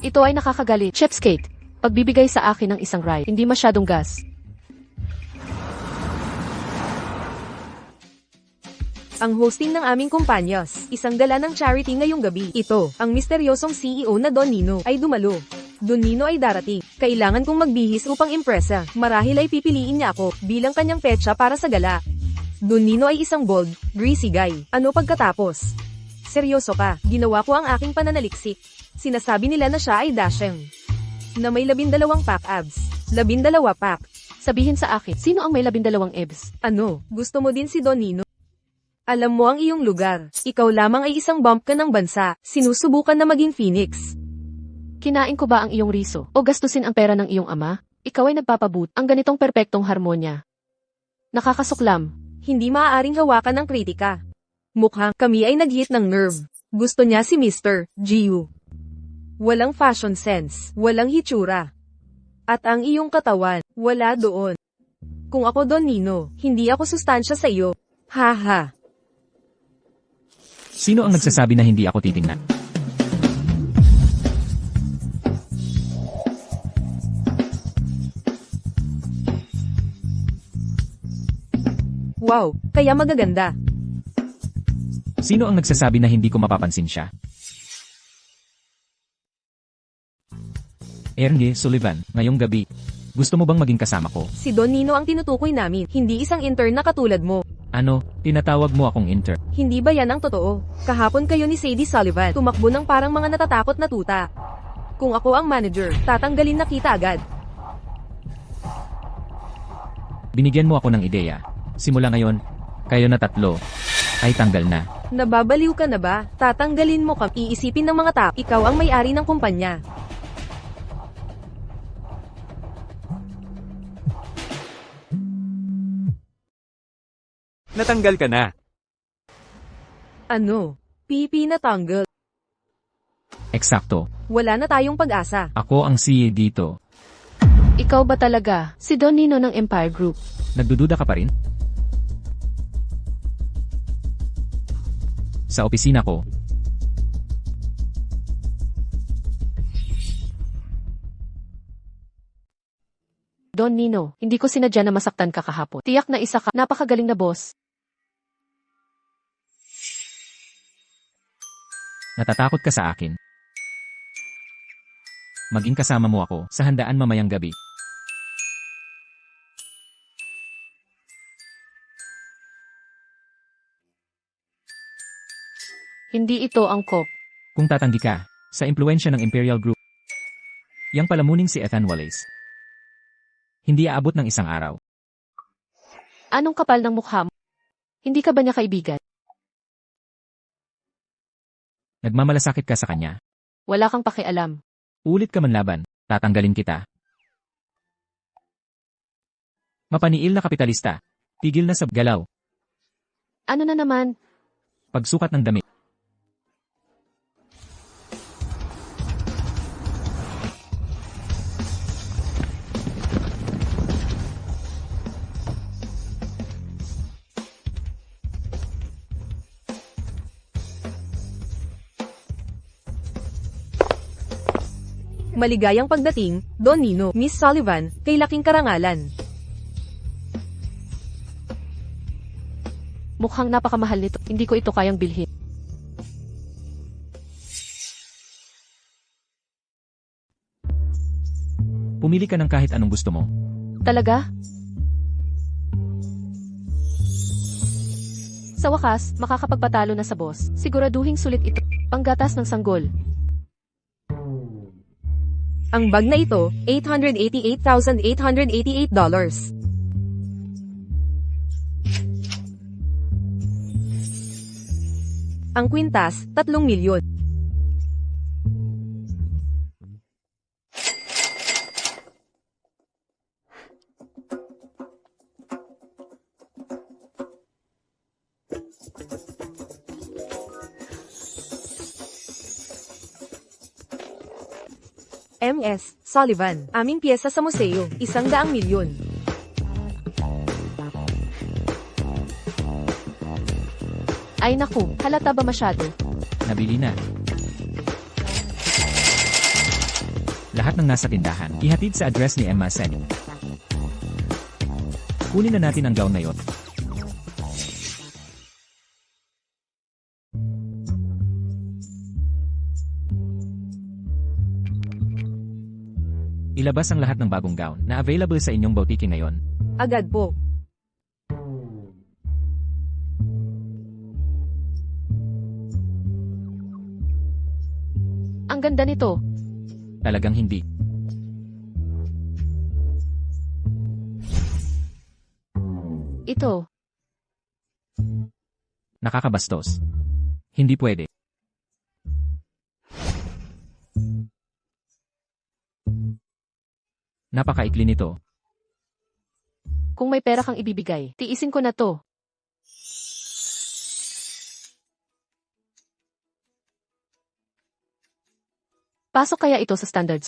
Ito ay nakakagalit. Cheapskate. Pagbibigay sa akin ng isang ride. Hindi masyadong gas. Ang hosting ng aming kumpanyas, isang gala ng charity ngayong gabi. Ito, ang misteryosong CEO na Don Nino, ay dumalo. Don Nino ay darating. Kailangan kong magbihis upang impresa. Marahil ay pipiliin niya ako bilang kanyang petsa para sa gala. Don Nino ay isang bold, greasy guy. Ano pagkatapos? Seryoso ka, ginawa ko ang aking pananaliksik. Sinasabi nila na siya ay dashing. Na may 12 pack abs. 12 pack. Sabihin sa akin, sino ang may 12 ebs? Ano, gusto mo din si Don Nino? Alam mo ang iyong lugar. Ikaw lamang ay isang bump ka ng bansa. Sinusubukan na maging Phoenix. Kinain ko ba ang iyong riso? O gastusin ang pera ng iyong ama? Ikaw ay nagpapabut ang ganitong perpektong harmonya. Nakakasuklam. Hindi maaaring hawakan ng kritika. Mukhang kami ay nag-hit ng nerve. Gusto niya si Mr. Giu. Walang fashion sense. Walang hitsura. At ang iyong katawan, wala doon. Kung ako Don Nino, hindi ako sustansya sa iyo. Haha. Sino ang nagsasabi na hindi ako titingnan? Wow, kaya magaganda. Sino ang nagsasabi na hindi ko mapapansin siya? Ernie Sullivan, ngayong gabi. Gusto mo bang maging kasama ko? Si Don Nino ang tinutukoy namin, hindi isang intern na katulad mo. Ano, tinatawag mo akong intern? Hindi ba yan ang totoo? Kahapon kayo ni Sadie Sullivan, tumakbo ng parang mga natatakot na tuta. Kung ako ang manager, tatanggalin na kita agad. Binigyan mo ako ng ideya. Simula ngayon, kayo na tatlo, ay tanggal na. Nababaliw ka na ba? Tatanggalin mo ka, iisipin ng mga tao, ikaw ang may-ari ng kumpanya. Natanggal ka na. Ano? Pipi na tanggal. Eksakto. Wala na tayong pag-asa. Ako ang CEO dito. Ikaw ba talaga, si Don Nino ng Empire Group? Nagdududa ka pa rin? Sa opisina ko. Don Nino, hindi ko sinadya na masaktan ka kahapon. Tiyak na isa ka, napakagaling na boss. Natatakot ka sa akin. Maging kasama mo ako sa handaan mamayang gabi. Hindi ito ang COP. Kung tatanggi ka sa impluensya ng Imperial Group, yang palamuning si Ethan Wallace. Hindi aabot ng isang araw. Anong kapal ng mukha mo? Hindi ka ba niya kaibigan? Nagmamalasakit ka sa kanya. Wala kang pakialam. Ulit ka man laban, tatanggalin kita. Mapaniil na kapitalista. Tigil na sa galaw. Ano na naman? Pagsukat ng damit. Maligayang pagdating, Don Nino, Miss Sullivan, kay laking karangalan. Mukhang napakamahal nito. Hindi ko ito kayang bilhin. Pumili ka ng kahit anong gusto mo. Talaga? Sa wakas, makakapagpatalo na sa boss. Siguraduhing sulit ito. Panggatas ng sanggol. Ang bag na ito, $888,888. Ang kwintas, 3 milyon. M.S. Sullivan, aming piyesa sa museo, 100,000,000. Ay naku, halata ba masyado? Nabili na. Lahat ng nasa tindahan, ihatid sa address ni Emma Seni. Kunin na natin ang gown na yon. Ilabas ang lahat ng bagong gown na available sa inyong boutique ngayon. Agad po. Ang ganda nito. Talagang hindi. Ito. Nakakabastos. Hindi pwede. Napakaikli nito. Kung may pera kang ibibigay, tiisin ko na to. Pasok kaya ito sa standards?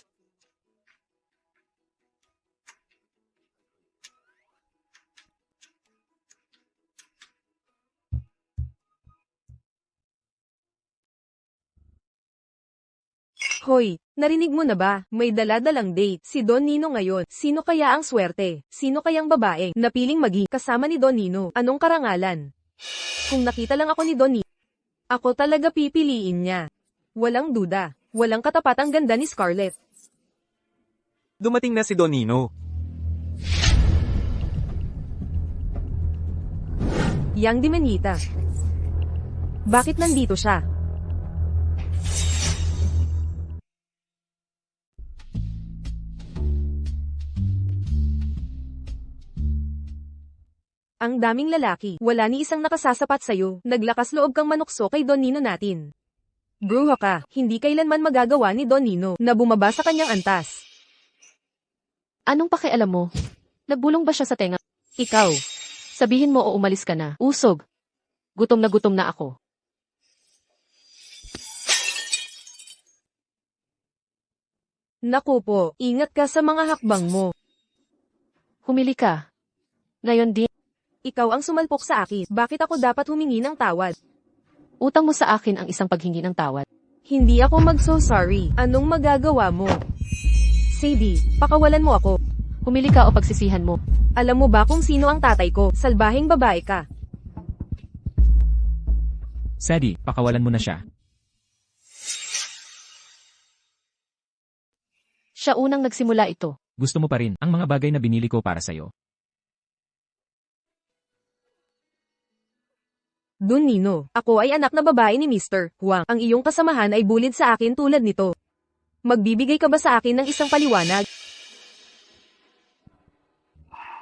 Hoy, narinig mo na ba? May dala-dalang date si Don Nino ngayon. Sino kaya ang swerte? Sino kayang babaeng napiling maging kasama ni Don Nino? Anong karangalan? Kung nakita lang ako ni Don Nino, ako talaga pipiliin niya. Walang duda. Walang katapat ang ganda ni Scarlett. Dumating na si Don Nino. Yang Dimenita. Bakit nandito siya? Ang daming lalaki, wala ni isang nakasasapat sa'yo, naglakas loob kang manukso kay Don Nino natin. Bruha ka, hindi kailanman magagawa ni Don Nino na bumaba sa kanyang antas. Anong pakialam mo? Nagbulong ba siya sa tenga? Ikaw, Sabihin mo o umalis ka na. Usog. Gutom na ako. naku po, ingat ka sa mga hakbang mo. Humili ka. Ngayon din, Ikaw ang sumalpok sa akin, bakit ako dapat humingi ng tawad? utang mo sa akin ang isang paghingi ng tawad. Hindi ako mag-so sorry, anong magagawa mo? Sadie, pakawalan mo ako. Humili ka o pagsisihan mo. Alam mo ba kung sino ang tatay ko? Salbaheng babae ka. Sadie, pakawalan mo na siya. Siya unang nagsimula ito. Gusto mo pa rin ang mga bagay na binili ko para sa'yo. Don Nino, ako ay anak na babae ni Mr. Huang. Ang iyong kasamahan ay bulid sa akin tulad nito. Magbibigay ka ba sa akin ng isang paliwanag?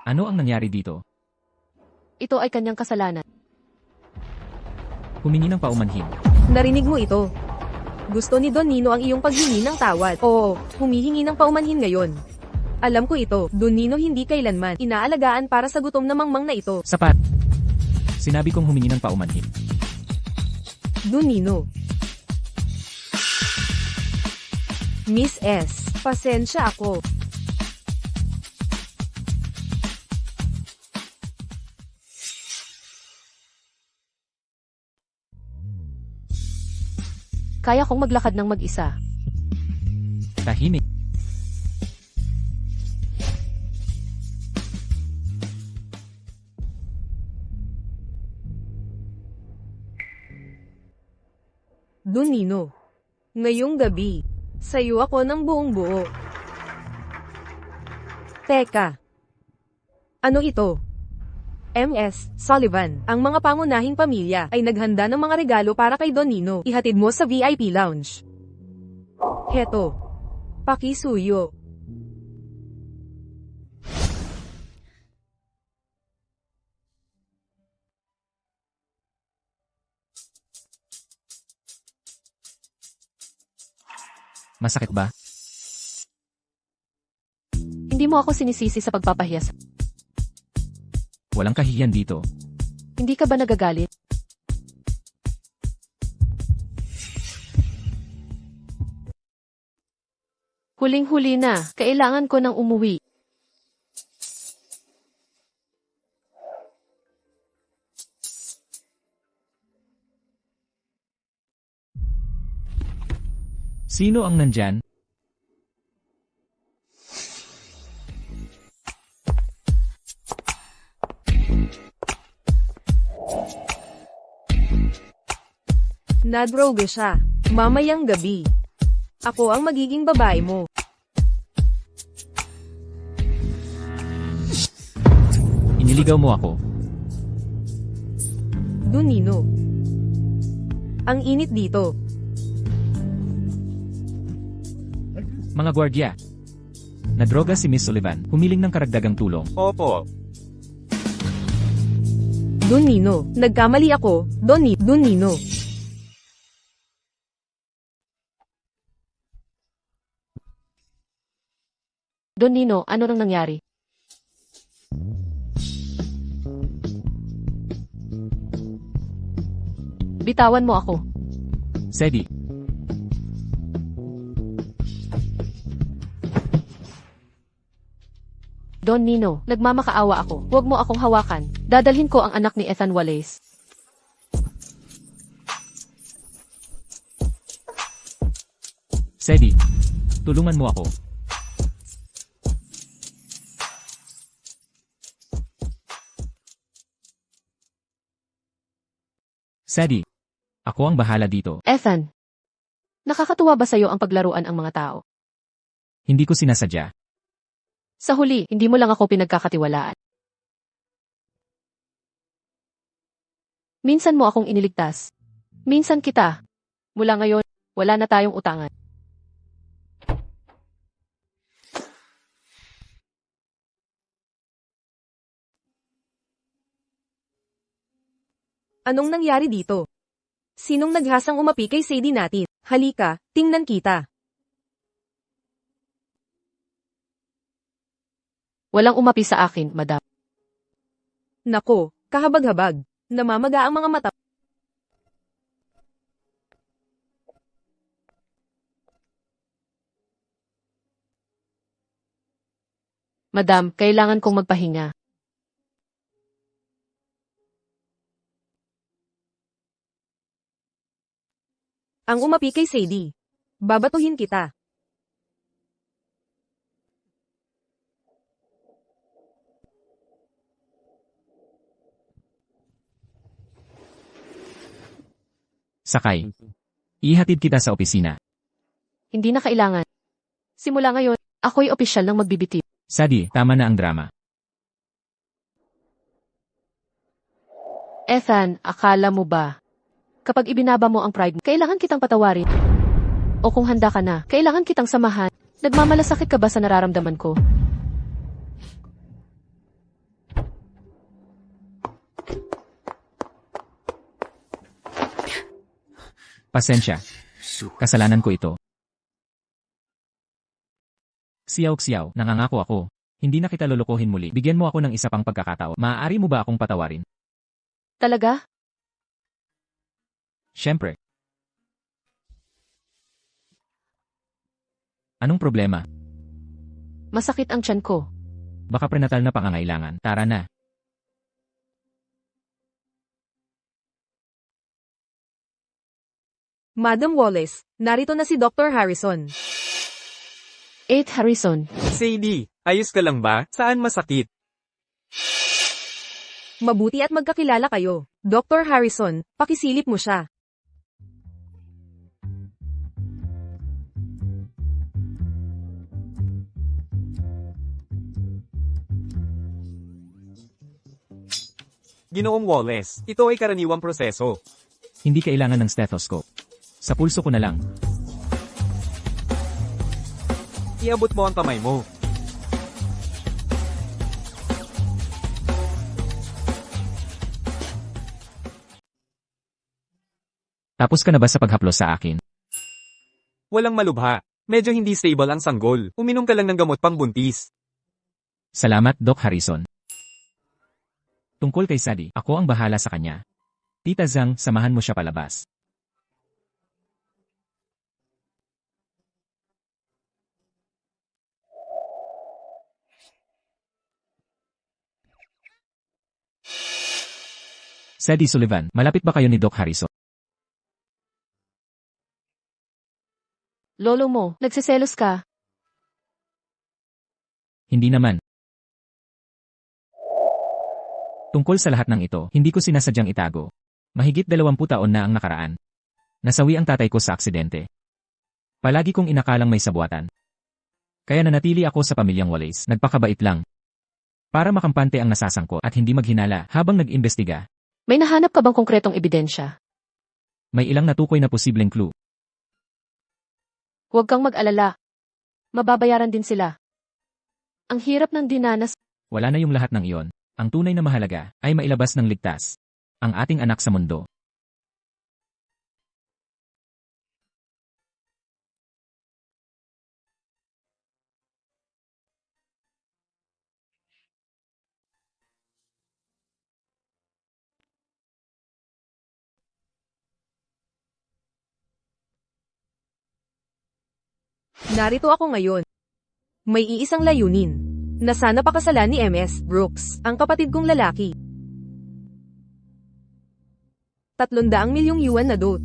Ano ang nangyari dito? Ito ay kanyang kasalanan. Humingi ng paumanhin. Narinig mo ito. Gusto ni Don Nino ang iyong paghingi ng tawad. Oo, humihingi ng paumanhin ngayon. Alam ko ito, Don Nino hindi kailanman inaalagaan para sa gutom na mangmang na ito. Sapat! Sinabi kong humingi ng paumanhin. Don Nino. Miss S, pasensya ako. Kaya kong maglakad ng mag-isa. Tahimik. Don Nino. Ngayong gabi, sayo ako ng buong buo. Teka. Ano ito? M.S. Sullivan, ang mga pangunahing pamilya ay naghanda ng mga regalo para kay Don Nino. Ihatid mo sa VIP lounge. Heto. Pakisuyo. Masakit ba? Hindi mo ako sinisisi sa pagpapahiyas. Walang kahihiyan dito. Hindi ka ba nagagalit? Huling-huli na, kailangan ko nang umuwi. Sino ang nandyan? Nadroge siya. Mamayang gabi. Ako ang magiging babae mo. Iniligaw mo ako. Dunino. Ang init dito. Mga gwardya. Nadroga si Miss Sullivan, humiling ng karagdagang tulong. Opo. Dunino. Nagkamali ako. Dunino. Don Nino, ano nang nangyari? Bitawan mo ako. Sedi. Don Nino, nagmamakaawa ako. Huwag mo akong hawakan. Dadalhin ko ang anak ni Ethan Wallace. Sedi. Tulungan mo ako. Sedi. Ako ang bahala dito. Ethan, nakakatuwa ba sa'yo ang paglaruan ang mga tao? Hindi ko sinasadya. Sa huli, hindi mo lang ako pinagkakatiwalaan. Minsan mo akong iniligtas. Minsan kita. Mula ngayon, wala na tayong utangan. Anong nangyari dito? Sinong naghasang umapi kay Sadie natin? Halika, tingnan kita. Walang umapi sa akin, madam. Nako, kahabag-habag. Namamaga ang mga mata. Madam, kailangan kong magpahinga. Ang umapi kay Sadie. Babatuhin kita. Sakay. Ihatid kita sa opisina. Hindi na kailangan. Simula ngayon, ako'y opisyal ng magbibitiw. Sadi, tama na ang drama. Ethan, akala mo ba? Kapag ibinaba mo ang pride, kailangan kitang patawarin. O kung handa ka na, kailangan kitang samahan. Nagmamalasakit ka ba sa nararamdaman ko? Pasensya. Kasalanan ko ito. Siyaw-siyaw, nangangako ako. Hindi na kita lulukuhin muli. Bigyan mo ako ng isa pang pagkakataon. Maaari mo ba akong patawarin? Talaga? Siyempre. Anong problema? Masakit ang tiyan ko. Baka prenatal na pangangailangan. Tara na. Madam Wallace, narito na si Dr. Harrison. 8 Harrison. Sadie, ayos ka lang ba? Saan masakit? Mabuti at magkakilala kayo. Dr. Harrison, pakisilip mo siya. Ginoong Wallace, ito ay karaniwang proseso. Hindi kailangan ng stethoscope. Sa pulso ko na lang. Iabot mo ang kamay mo. Tapos ka na ba sa paghaplos sa akin? Walang malubha. Medyo hindi stable ang sanggol. Uminom ka lang ng gamot pang buntis. Salamat, Doc Harrison. Tungkol kay Sadie, ako ang bahala sa kanya. Tita Zhang, samahan mo siya palabas. Sadie Sullivan, malapit ba kayo ni Doc Harrison? Lolo mo, nagsiselos ka. Hindi naman. Tungkol sa lahat ng ito, hindi ko sinasadyang itago. Mahigit 20 taon na ang nakaraan. Nasawi ang tatay ko sa aksidente. Palagi kong inakalang may sabuatan. Kaya nanatili ako sa pamilyang Wallace, nagpakabait lang. Para makampante ang nasasangkot at hindi maghinala habang nag-imbestiga. May nahanap ka bang konkretong ebidensya? May ilang natukoy na posibleng clue. Huwag kang mag-alala. Mababayaran din sila. Ang hirap ng dinanas. Wala na yung lahat ng iyon. Ang tunay na mahalaga ay mailabas ng ligtas ang ating anak sa mundo. Narito ako ngayon. May iisang layunin, na sana pakasalan ni MS Brooks, ang kapatid kong lalaki. 300 milyong yuan na dot.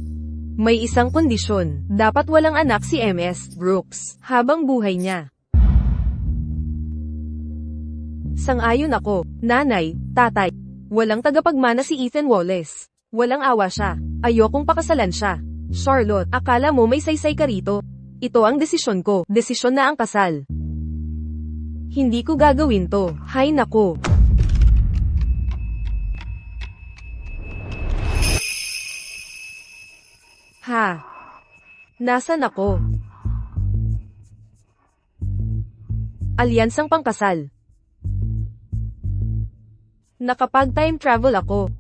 May isang kondisyon, dapat walang anak si MS Brooks, habang buhay niya. Sang-ayon ako, nanay, tatay. Walang tagapagmana si Ethan Wallace. Walang awa siya. Ayokong pakasalan siya. Charlotte, akala mo may saysay ka rito? Ito ang desisyon ko, desisyon na ang kasal. Hindi ko gagawin to, hay nako. Ha? Nasaan ako? Alyansang pangkasal. Nakapag-time travel ako.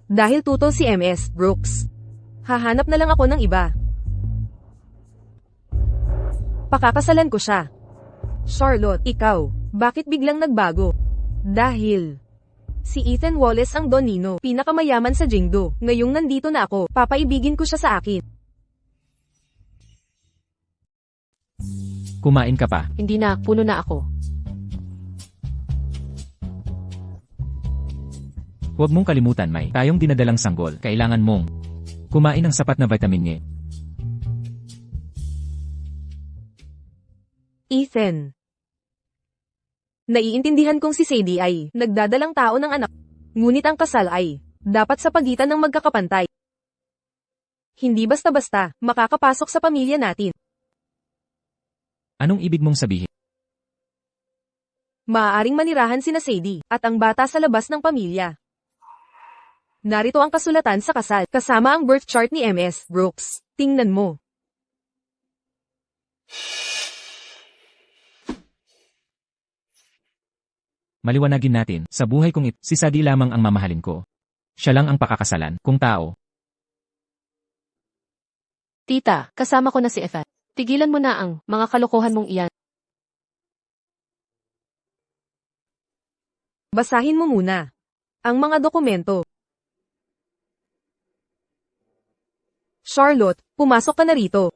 Dahil tutol si MS Brooks. Hahanap na lang ako ng iba. Pakakasalan ko siya. Charlotte, ikaw, bakit biglang nagbago? Dahil si Ethan Wallace ang Don Nino, pinakamayaman sa Jingdo. Ngayong nandito na ako, papaibigin ko siya sa akin. Kumain ka pa. Hindi na, puno na ako. Huwag mong kalimutan may tayong dinadalang sanggol. Kailangan mong kumain ng sapat na vitamin E. Ethan. Naiintindihan kong si Sadie ay nagdadalang tao ng anak. Ngunit ang kasal ay dapat sa pagitan ng magkakapantay. Hindi basta-basta makakapasok sa pamilya natin. Anong ibig mong sabihin? Maaaring manirahan sina Sadie at ang bata sa labas ng pamilya. Narito ang kasulatan sa kasal, kasama ang birth chart ni MS Brooks. Tingnan mo. Maliwanagin natin, sa buhay kong ito, si Sadie lamang ang mamahalin ko. Siya lang ang pakakasalan, kung tao. Tita, kasama ko na si Ethan. Tigilan mo na ang mga kalokohan mong iyan. Basahin mo muna ang mga dokumento. Charlotte, pumasok ka na rito.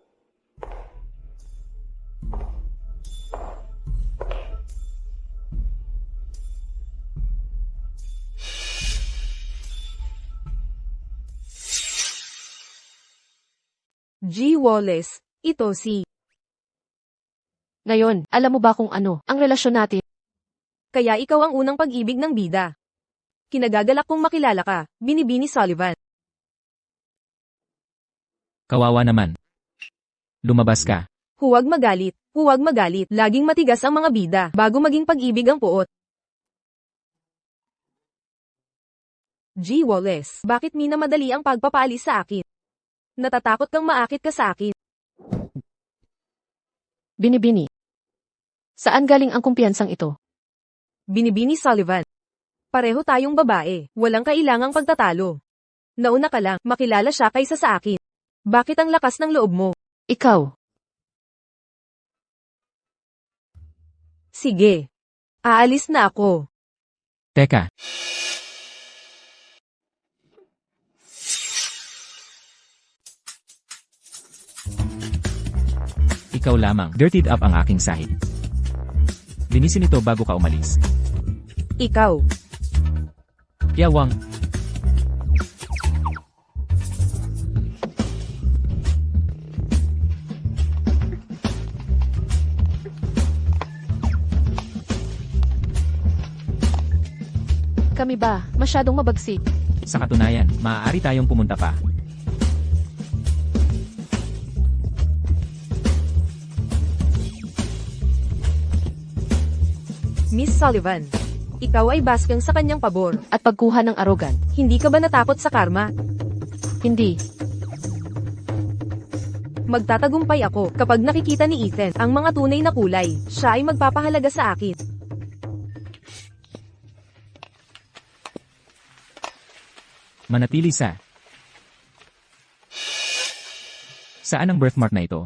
G. Wallace, ito si. Ngayon, alam mo ba kung ano ang relasyon natin? Kaya ikaw ang unang pag-ibig ng bida. Kinagagalak kong makilala ka, Binibini Sullivan. Kawawa naman. Lumabas ka. Huwag magalit, huwag magalit. Laging matigas ang mga bida bago maging pag-ibig ang puot. G. Wallace, bakit minamadali ang pagpapaalis sa akin? Natatakot kang maakit ka sa akin. Binibini. Saan galing ang kumpiyansang ito? Binibini Sullivan. Pareho tayong babae, walang kailangang pagtatalo. Nauna ka lang, makilala siya kaysa sa akin. Bakit ang lakas ng loob mo? Ikaw. Sige. Aalis na ako. Teka. Ikaw lamang, dirtied up ang aking sahig. Linisin ito bago ka umalis. Ikaw. Yawang. Kami ba, masyadong mabagsik? Sa katunayan, maaari tayong pumunta pa. Miss Sullivan, ikaw ay baskang sa kanyang pabor. At pagkuha ng arogan? Hindi ka ba natakot sa karma? Hindi. Magtatagumpay ako kapag nakikita ni Ethan ang mga tunay na kulay. Siya ay magpapahalaga sa akin. Manatili sa... Saan ang birthmark na ito?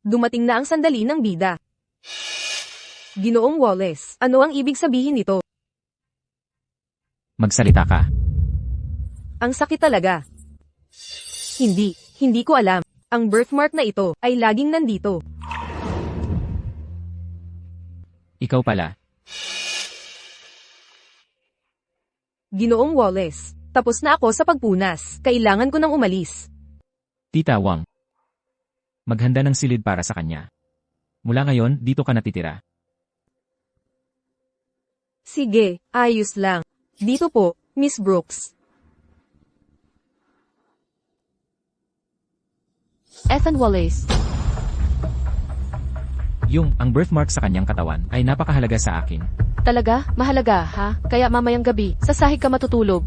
Dumating na ang sandali ng bida. Ginoong Wallace, ano ang ibig sabihin nito? Magsalita ka. Ang sakit talaga. Hindi ko alam. Ang birthmark na ito ay laging nandito. Ikaw pala. Ginoong Wallace, tapos na ako sa pagpunas. Kailangan ko nang umalis. Tita Wang. Maghanda ng silid para sa kanya. Mula ngayon, dito ka natitira. Sige, ayos lang. Dito po, Miss Brooks. Ethan Wallace. Ang birthmark sa kanyang katawan ay napakahalaga sa akin. Talaga? Mahalaga, ha? Kaya mamayang gabi, sa sahig ka matutulog.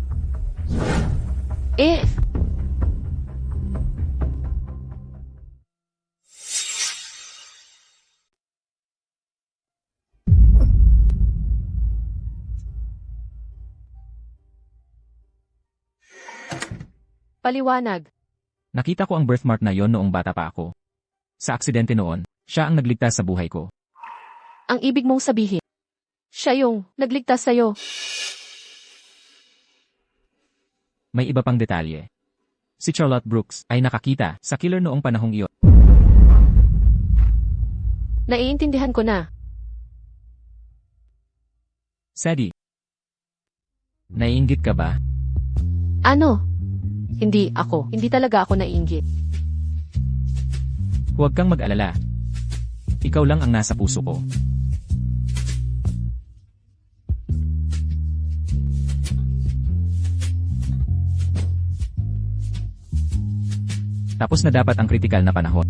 Paliwanag. Nakita ko ang birthmark na yon noong bata pa ako. Sa aksidente noon, siya ang nagligtas sa buhay ko. Ang ibig mong sabihin, siya yung nagligtas sa'yo. May iba pang detalye. Si Charlotte Brooks ay nakakita sa killer noong panahong iyon. Naiintindihan ko na. Sadie. Naiinggit ka ba? Ano? Hindi talaga ako naiinggit. Huwag kang mag-alala. Ikaw lang ang nasa puso ko. Tapos na dapat ang kritikal na panahon.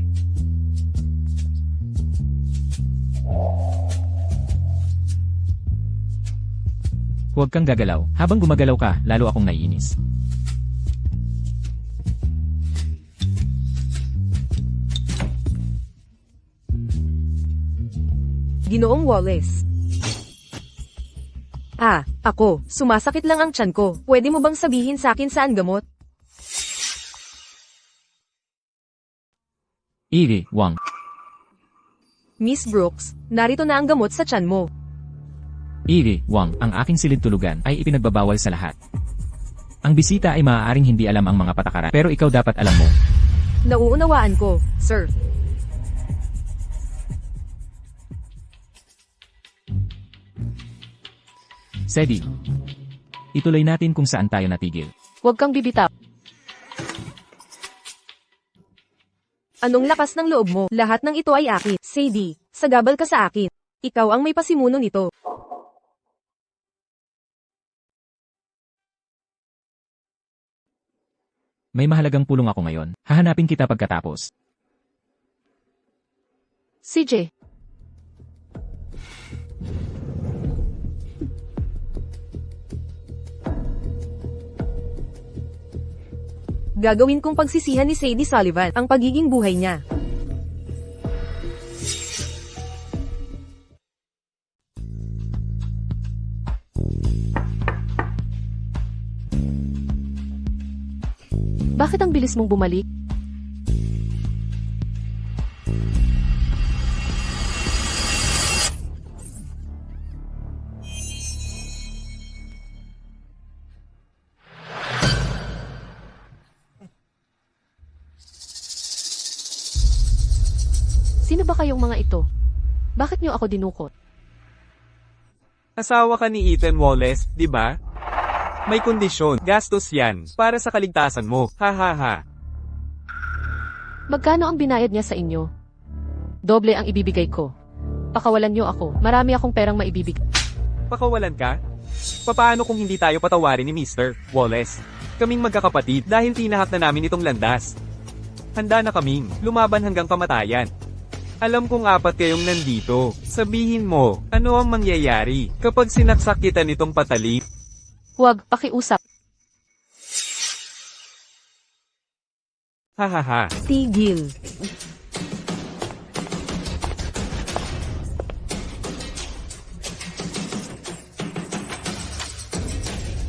Huwag kang gagalaw. Habang gumagalaw ka, lalo akong naiinis. Ginoong Wallace. Ako. Sumasakit lang ang tiyan ko. Pwede mo bang sabihin sa akin saan gamot? Iri, Wang. Miss Brooks, narito na ang gamot sa tiyan mo. Iri, Wang, ang aking silid tulugan ay ipinagbabawal sa lahat. Ang bisita ay maaaring hindi alam ang mga patakaran, pero ikaw dapat alam mo. Nauunawaan ko, sir. Sadie, ituloy natin kung saan tayo natigil. Huwag kang bibitaw. Anong lakas ng loob mo? Lahat ng ito ay akin. Sadie, sagabal ka sa akin. Ikaw ang may pasimuno nito. May mahalagang pulong ako ngayon. Hahanapin kita pagkatapos. CJ. Gagawin kong pagsisihan ni Sadie Sullivan ang pagiging buhay niya. Bakit ang bilis mong bumalik? Sino ba kayong mga ito? Bakit niyo ako dinukot? Asawa ka ni Ethan Wallace, di ba? May kondisyon, gastos yan, para sa kaligtasan mo, ha ha ha. Magkano ang binayad niya sa inyo? Doble ang ibibigay ko. Pakawalan niyo ako. Marami akong perang maibibig. Pakawalan ka? Papaano kung hindi tayo patawarin ni Mr. Wallace? Kaming magkakapatid dahil tinahak na namin itong landas. Handa na kaming lumaban hanggang kamatayan. Alam kong apat kayong nandito. Sabihin mo, ano ang mangyayari kapag sinaksak kita nitong patali? Huwag, pakiusap. Hahaha. Tigil.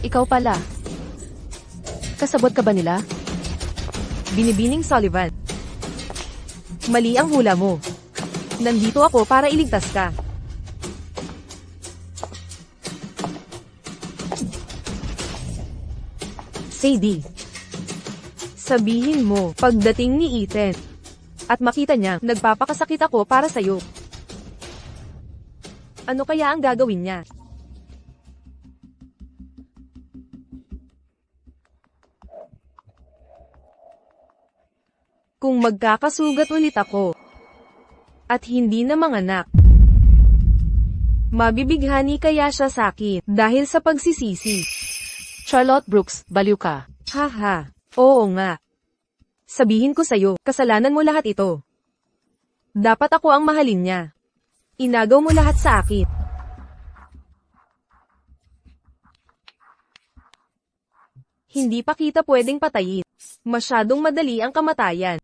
Ikaw pala. Kasabot ka ba nila? Binibining Sullivan. Mali ang hula mo. Nandito ako para iligtas ka. Sadie. Sabihin mo, pagdating ni Ethan, at makita niya, nagpapakasakit ako para sa'yo. Ano kaya ang gagawin niya? Kung magkakasugat ulit ako, at hindi na manganak, mabibighani kaya siya sa'kin dahil sa pagsisisi. Charlotte Brooks, baliw ka. Haha, oo nga. Sabihin ko sa'yo, kasalanan mo lahat ito. Dapat ako ang mahalin niya. Inagaw mo lahat sa akin. Hindi pa kita pwedeng patayin. Masyadong madali ang kamatayan.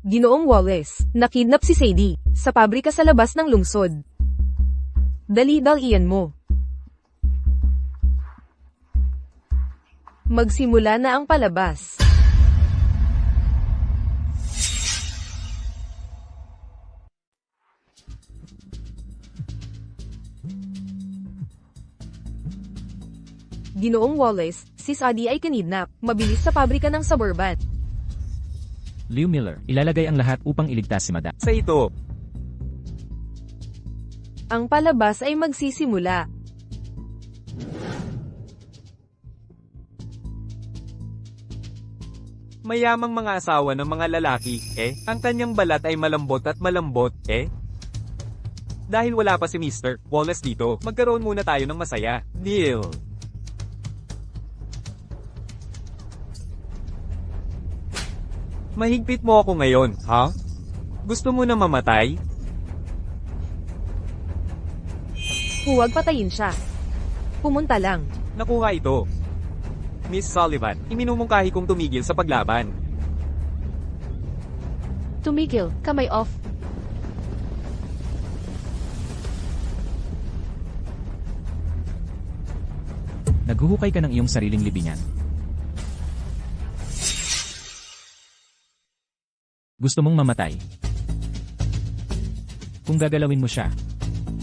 Ginoong Wallace, nakidnap si Sadie, sa pabrika sa labas ng lungsod. Dali-dalian mo. Magsimula na ang palabas. Ginoong Wallace, si Sadie ay kinidnap, mabilis sa pabrika ng Suburban. Lew Miller, ilalagay ang lahat upang iligtas si Madam. Sa ito, Ang palabas ay magsisimula. mayamang mga asawa ng mga lalaki, ang kanyang balat ay malambot at malambot, Dahil wala pa si Mr. Wallace dito, magkaroon muna tayo ng masaya. Deal. Mahigpit mo ako ngayon, ha? Gusto mo na mamatay? Huwag patayin siya. Pumunta lang. Nakuha ito. Miss Sullivan, iminumungkahi kong tumigil sa paglaban. Tumigil, kamay off. Naghuhukay ka ng iyong sariling libingan. Gusto mong mamatay. Kung gagalawin mo siya.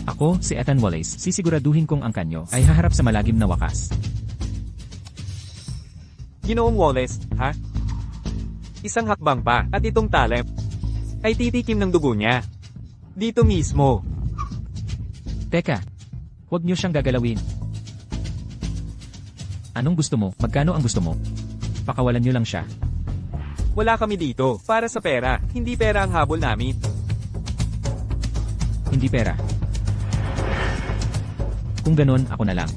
Ako, si Ethan Wallace, sisiguraduhin kong ang kanyo ay haharap sa malagim na wakas. Ginoong Wallace, ha? Isang hakbang pa, at itong talent ay titikim ng dugo niya. Dito mismo. Teka, huwag niyo siyang gagalawin. Anong gusto mo? Magkano ang gusto mo? Pakawalan niyo lang siya. Wala kami dito, para sa pera, hindi pera ang habol namin. Hindi pera. Kung ganon, ako na lang.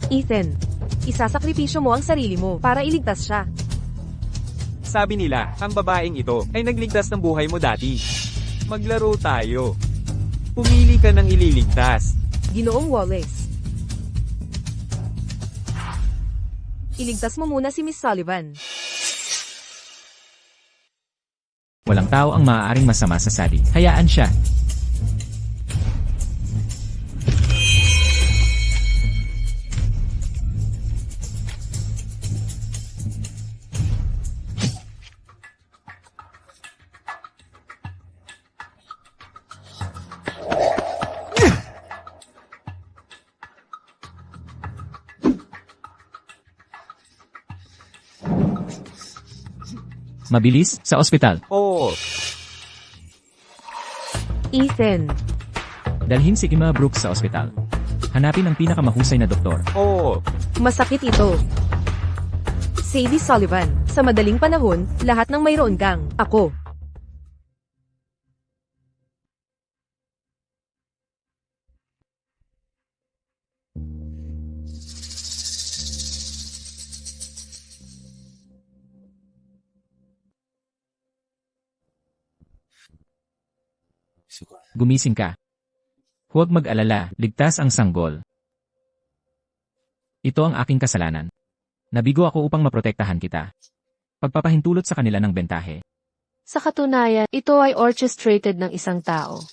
Ethan, isasakripisyo mo ang sarili mo para iligtas siya. Sabi nila, ang babaeng ito ay nagligtas ng buhay mo dati. Maglaro tayo. Pumili ka ng ililigtas. Ginoong Wallace. Iligtas mo muna si Miss Sullivan. Walang tao ang maaaring masama sa Sadie. Hayaan siya. Mabilis, sa ospital. Oo, Ethan, Dalhin si Emma Brooks sa ospital. Hanapin ang pinakamahusay na doktor. Oo, Masakit ito. Sadie Sullivan, sa madaling panahon, lahat ng mayroon kang, ako. Gumising ka. Huwag mag-alala, ligtas ang sanggol. Ito ang aking kasalanan. Nabigo ako upang maprotektahan kita. Pagpapahintulot sa kanila ng bentahe. Sa katunayan, ito ay orchestrated ng isang tao.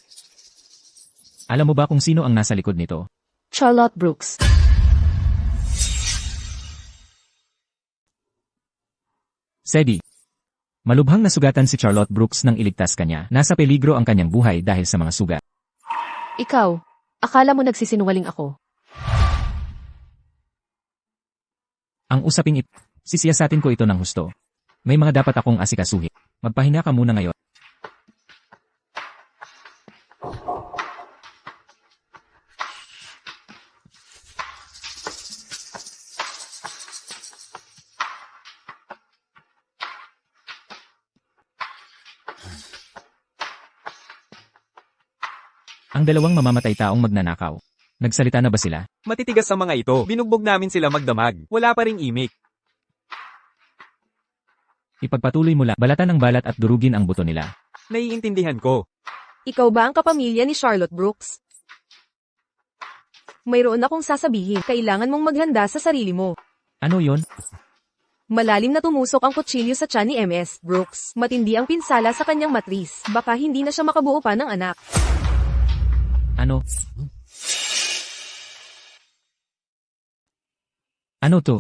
Alam mo ba kung sino ang nasa likod nito? Charlotte Brooks. Sadie. Malubhang nasugatan si Charlotte Brooks nang iligtas kanya. Nasa peligro ang kanyang buhay dahil sa mga sugat. Ikaw, akala mo nagsisinungaling ako. Ang usaping ito, sisiyasatin ko ito ng husto. May mga dapat akong asikasuhin. Magpahinga ka muna ngayon. Ang dalawang mamamatay taong magnanakaw. Nagsalita na ba sila? matitigas sa mga ito. Binugbog namin sila magdamag. Wala pa ring imik. Ipagpatuloy mo lang, balatan ng balat at durugin ang buto nila. Naiintindihan ko. Ikaw ba ang kapamilya ni Charlotte Brooks? Mayroon akong sasabihin, kailangan mong maghanda sa sarili mo. Ano yon? Malalim na tumusok ang kutsilyo sa tiyan ni MS Brooks. Matindi ang pinsala sa kanyang matris. Baka hindi na siya makabuo pa ng anak. Ano? Ano to?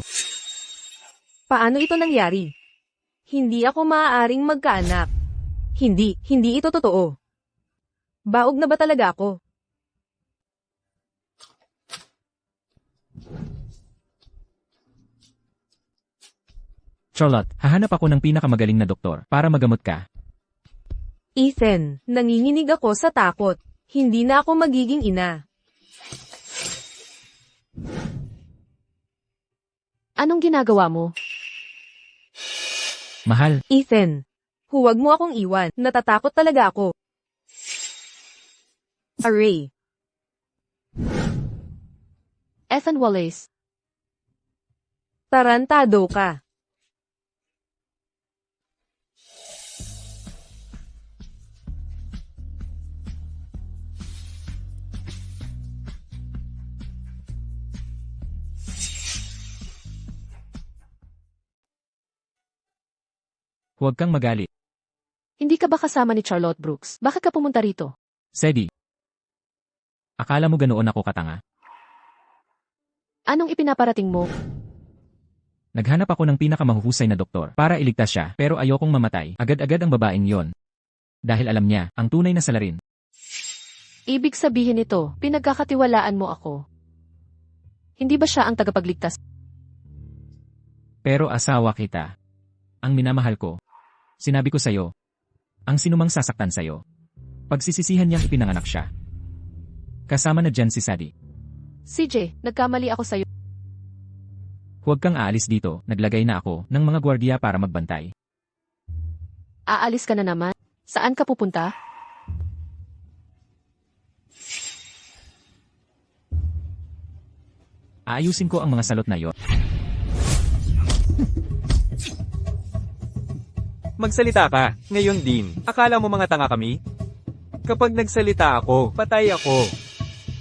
Paano ito nangyari? Hindi ako maaaring magkaanak. Hindi ito totoo. Baog na ba talaga ako? Charlotte, hahanap ako ng pinakamagaling na doktor para magamot ka. Ethan, nanginginig ako sa takot. Hindi na ako magiging ina. Anong ginagawa mo? Mahal, Ethan, huwag mo akong iwan. Natatakot talaga ako. Array. Ethan Wallace. Tarantado ka. huwag kang magalit. Hindi ka ba kasama ni Charlotte Brooks? Bakit ka pumunta rito? Sadie. Akala mo ganoon ako katanga? Anong ipinaparating mo? Naghanap ako ng pinakamahuhusay na doktor para iligtas siya pero ayokong mamatay. Agad-agad ang babaeng yon. Dahil alam niya, ang tunay na salarin. Ibig sabihin nito, pinagkakatiwalaan mo ako. Hindi ba siya ang tagapagligtas? Pero asawa kita. Ang minamahal ko. Sinabi ko sa'yo. Ang sinumang sasaktan sa'yo. Pagsisisihan niyang ipinanganak siya. Kasama na dyan si Sadie. CJ, nagkamali ako sa'yo. Huwag kang aalis dito, naglagay na ako ng mga gwardiya para magbantay. Aalis ka na naman. Saan ka pupunta? Aayusin ko ang mga salot na yon. Magsalita ka. Ngayon din. Akala mo mga tanga kami? Kapag nagsalita ako, patay ako.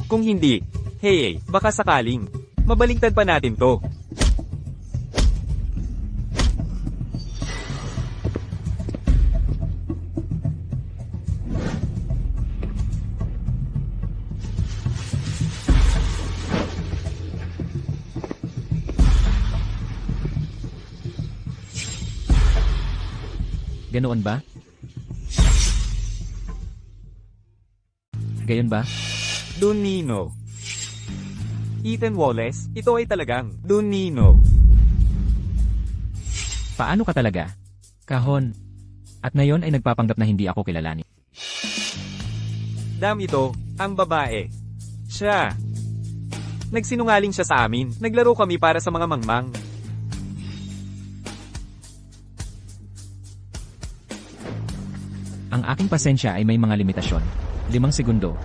Kung hindi, hey, baka sakaling. Mabalingtad pa natin to. Ganoon ba? Gayon ba? Dunino. Ethan Wallace, ito ay talagang Dunino. Paano ka talaga? Kahon. At ngayon ay nagpapanggap na hindi ako kilalanin. Dam ito, ang babae. Siya. Nagsinungaling siya sa amin. Naglaro kami para sa mga mangmang. Ang aking pasensya ay may mga limitasyon. 5 segundo.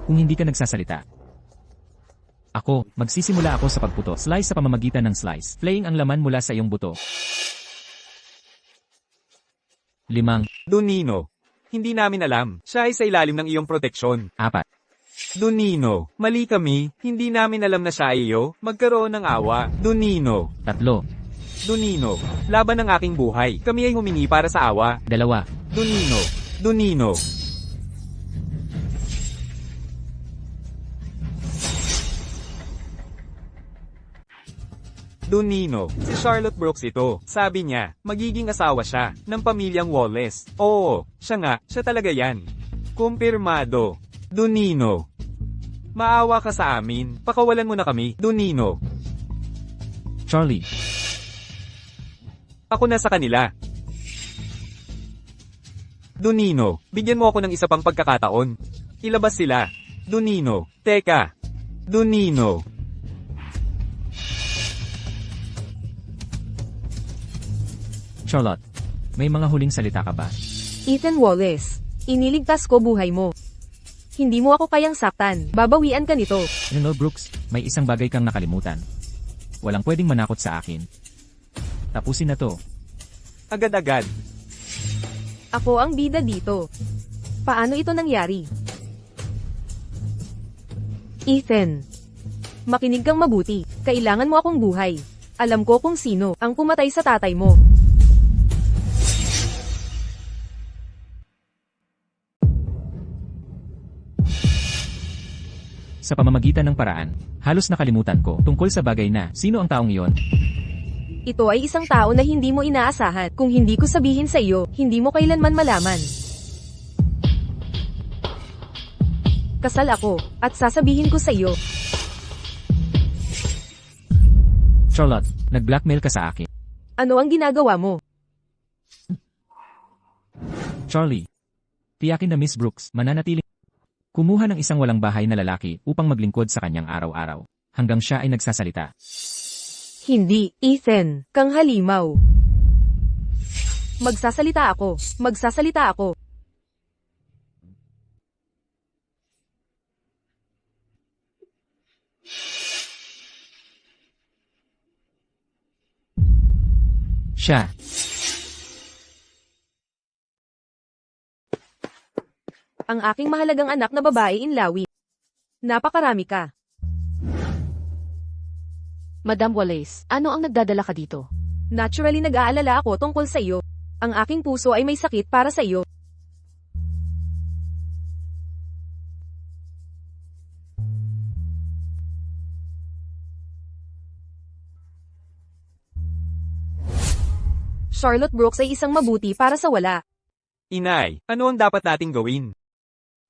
Kung hindi ka nagsasalita. Ako, magsisimula ako sa pagputo. Slice sa pamamagitan ng slice. Playing ang laman mula sa iyong buto. 5, Donino. Hindi namin alam. Siya ay sa ilalim ng iyong proteksyon. 4, Donino. Mali kami. Hindi namin alam na siya ay iyo. Magkaroon ng awa. Donino. 3, Donino. Laban ng aking buhay. Kami ay humingi para sa awa. 2, Donino. Donino. Donino. Si Charlotte Brooks ito. Sabi niya, magiging asawa siya ng pamilyang Wallace. Oo, siya nga, siya talaga yan. Kumpirmado. Donino. Maawa ka sa amin. Pakawalan mo na kami. Donino. Charlie. Ako na sa kanila. Donino, bigyan mo ako ng isa pang pagkakataon. Ilabas sila. Donino, teka. Donino. Charlotte. May mga huling salita ka ba? Ethan Wallace, iniligtas ko buhay mo. Hindi mo ako kayang saktan. Babawian ka nito. No, Brooks, may isang bagay kang nakalimutan. Walang pwedeng manakot sa akin. Tapusin na to. Agad-agad. Ako ang bida dito. Paano ito nangyari? Ethan. Makinig kang mabuti. Kailangan mo akong buhay. Alam ko kung sino ang pumatay sa tatay mo. Sa pamamagitan ng paraan, halos nakalimutan ko tungkol sa bagay na sino ang taong iyon. Ito ay isang tao na hindi mo inaasahan. Kung hindi ko sabihin sa iyo, hindi mo kailanman malaman. Kasal ako, at sasabihin ko sa iyo. Charlotte, nag-blackmail ka sa akin. Ano ang ginagawa mo? Charlie. Tiyakin na Miss Brooks, mananatiling. Kumuha ng isang walang bahay na lalaki upang maglingkod sa kanyang araw-araw. Hanggang siya ay nagsasalita. Hindi, Ethan, kang halimaw. Magsasalita ako. Magsasalita ako. Siya. Ang aking mahalagang anak na babae inlawi. Napakarami ka. Madam Wallace, ano ang nagdadala ka dito? Naturally nag-aalala ako tungkol sa iyo. Ang aking puso ay may sakit para sa iyo. Charlotte Brooks ay isang mabuti para sa wala. Inay, ano ang dapat nating gawin?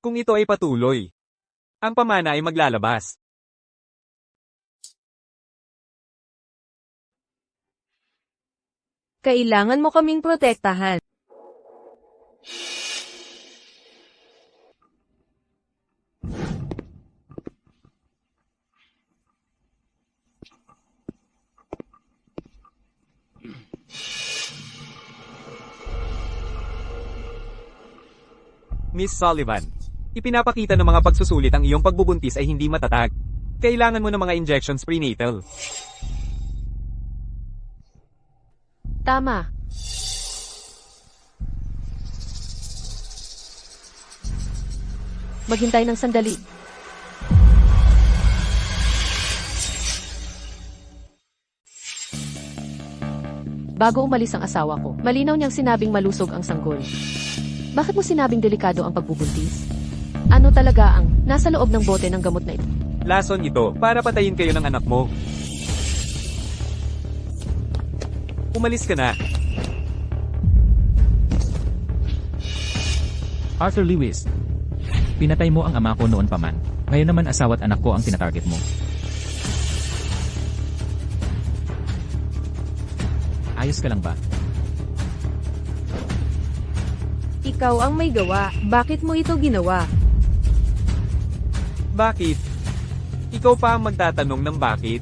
Kung ito ay patuloy, ang pamana ay maglalabas. Kailangan mo kaming protektahan. Miss Sullivan, ipinapakita ng mga pagsusulit ang iyong pagbubuntis ay hindi matatag. Kailangan mo ng mga injections prenatal. Tama. Maghintay ng sandali. Bago umalis ang asawa ko, malinaw niyang sinabing malusog ang sanggol. Bakit mo sinabing delikado ang pagbubuntis? Ano talaga ang nasa loob ng bote ng gamot na ito? Lason ito para patayin kayo ng anak mo. Umalis ka na. Arthur Lewis. Pinatay mo ang ama ko noon pa man. Ngayon naman asawa at anak ko ang tinatarget mo. Ayos ka lang ba? Ikaw ang may gawa. Bakit mo ito ginawa? Bakit? Ikaw pa ang magtatanong ng bakit?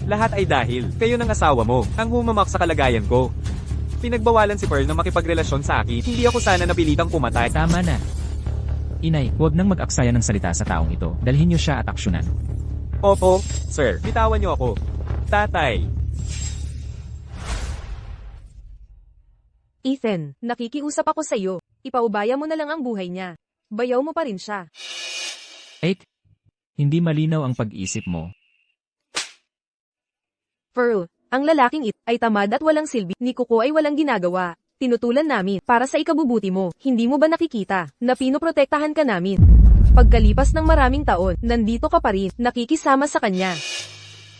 Lahat ay dahil kayo ng asawa mo ang humamak sa kalagayan ko. Pinagbawalan si Pearl na makipagrelasyon sa akin. Hindi ako sana napilitang pumatay. Tama na. Inay, huwag nang mag-aksaya ng salita sa taong ito. Dalhin niyo siya at aksyonan. Opo, sir. Bitawan niyo ako. Tatay. Ethan, nakikiusap ako sa iyo. Ipaubaya mo na lang ang buhay niya. Bayaw mo pa rin siya. 8. Hindi malinaw ang pag-isip mo. Pearl, ang lalaking it ay tamad at walang silbi. Ni Kuko ay walang ginagawa. Tinutulan namin para sa ikabubuti mo. Hindi mo ba nakikita na pinoprotektahan ka namin? Pagkalipas ng maraming taon, nandito ka pa rin, nakikisama sa kanya.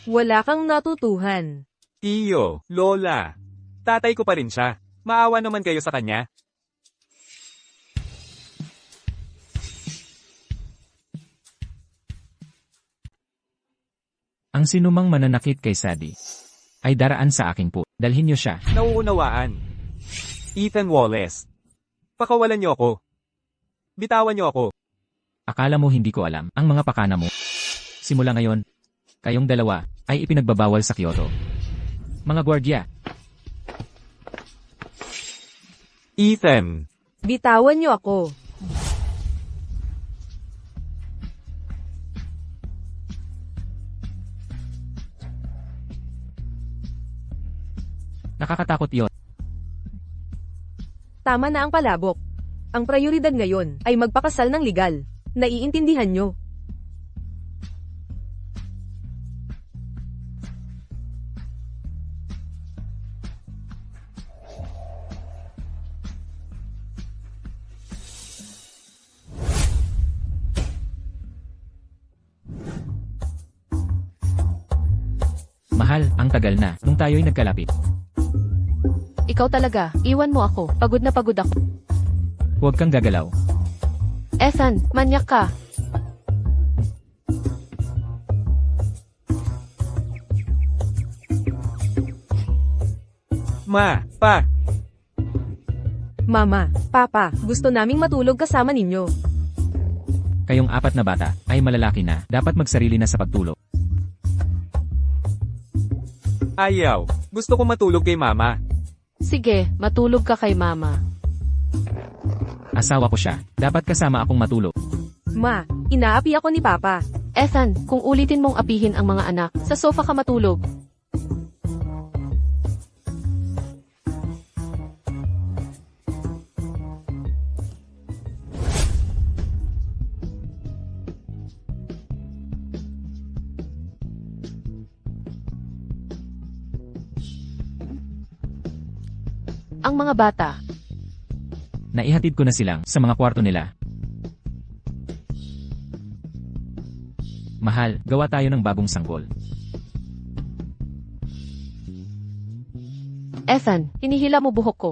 Wala kang natutuhan. Tiyo, Lola. Tatay ko pa rin siya. Maawa naman kayo sa kanya. Ang sinumang mananakit kay Sadie ay daraan sa akin po. Dalhin niyo siya. Nauunawaan. Ethan Wallace. Pakawalan niyo ako. Bitawan niyo ako. Akala mo hindi ko alam ang mga pakana mo. Simula ngayon, kayong dalawa ay ipinagbabawal sa Kyoto. Mga gwardya, Ethan. Bitawan niyo ako. nakakatakot yon. Tama na ang palabok. Ang prioridad ngayon ay magpakasal ng legal. Naiintindihan nyo. Mahal, ang tagal na nung tayo'y nagkalapit. Ikaw talaga, iwan mo ako. Pagod na pagod ako. Huwag kang gagalaw. Ethan, manyak ka. Ma, pa. Mama, Papa, gusto naming matulog kasama ninyo. Kayong apat na bata ay malalaki na, dapat magsarili na sa pagtulog. Ayaw. Gusto ko matulog kay mama. Sige, matulog ka kay mama. Asawa ko siya, dapat kasama akong matulog. Ma, inaapi ako ni Papa. Ethan, kung ulitin mong apihin ang mga anak, sa sofa ka matulog. Ang mga bata, Naihatid ko na silang sa mga kwarto nila. Mahal, gawa tayo ng bagong sanggol. Ethan, hinihila mo buhok ko.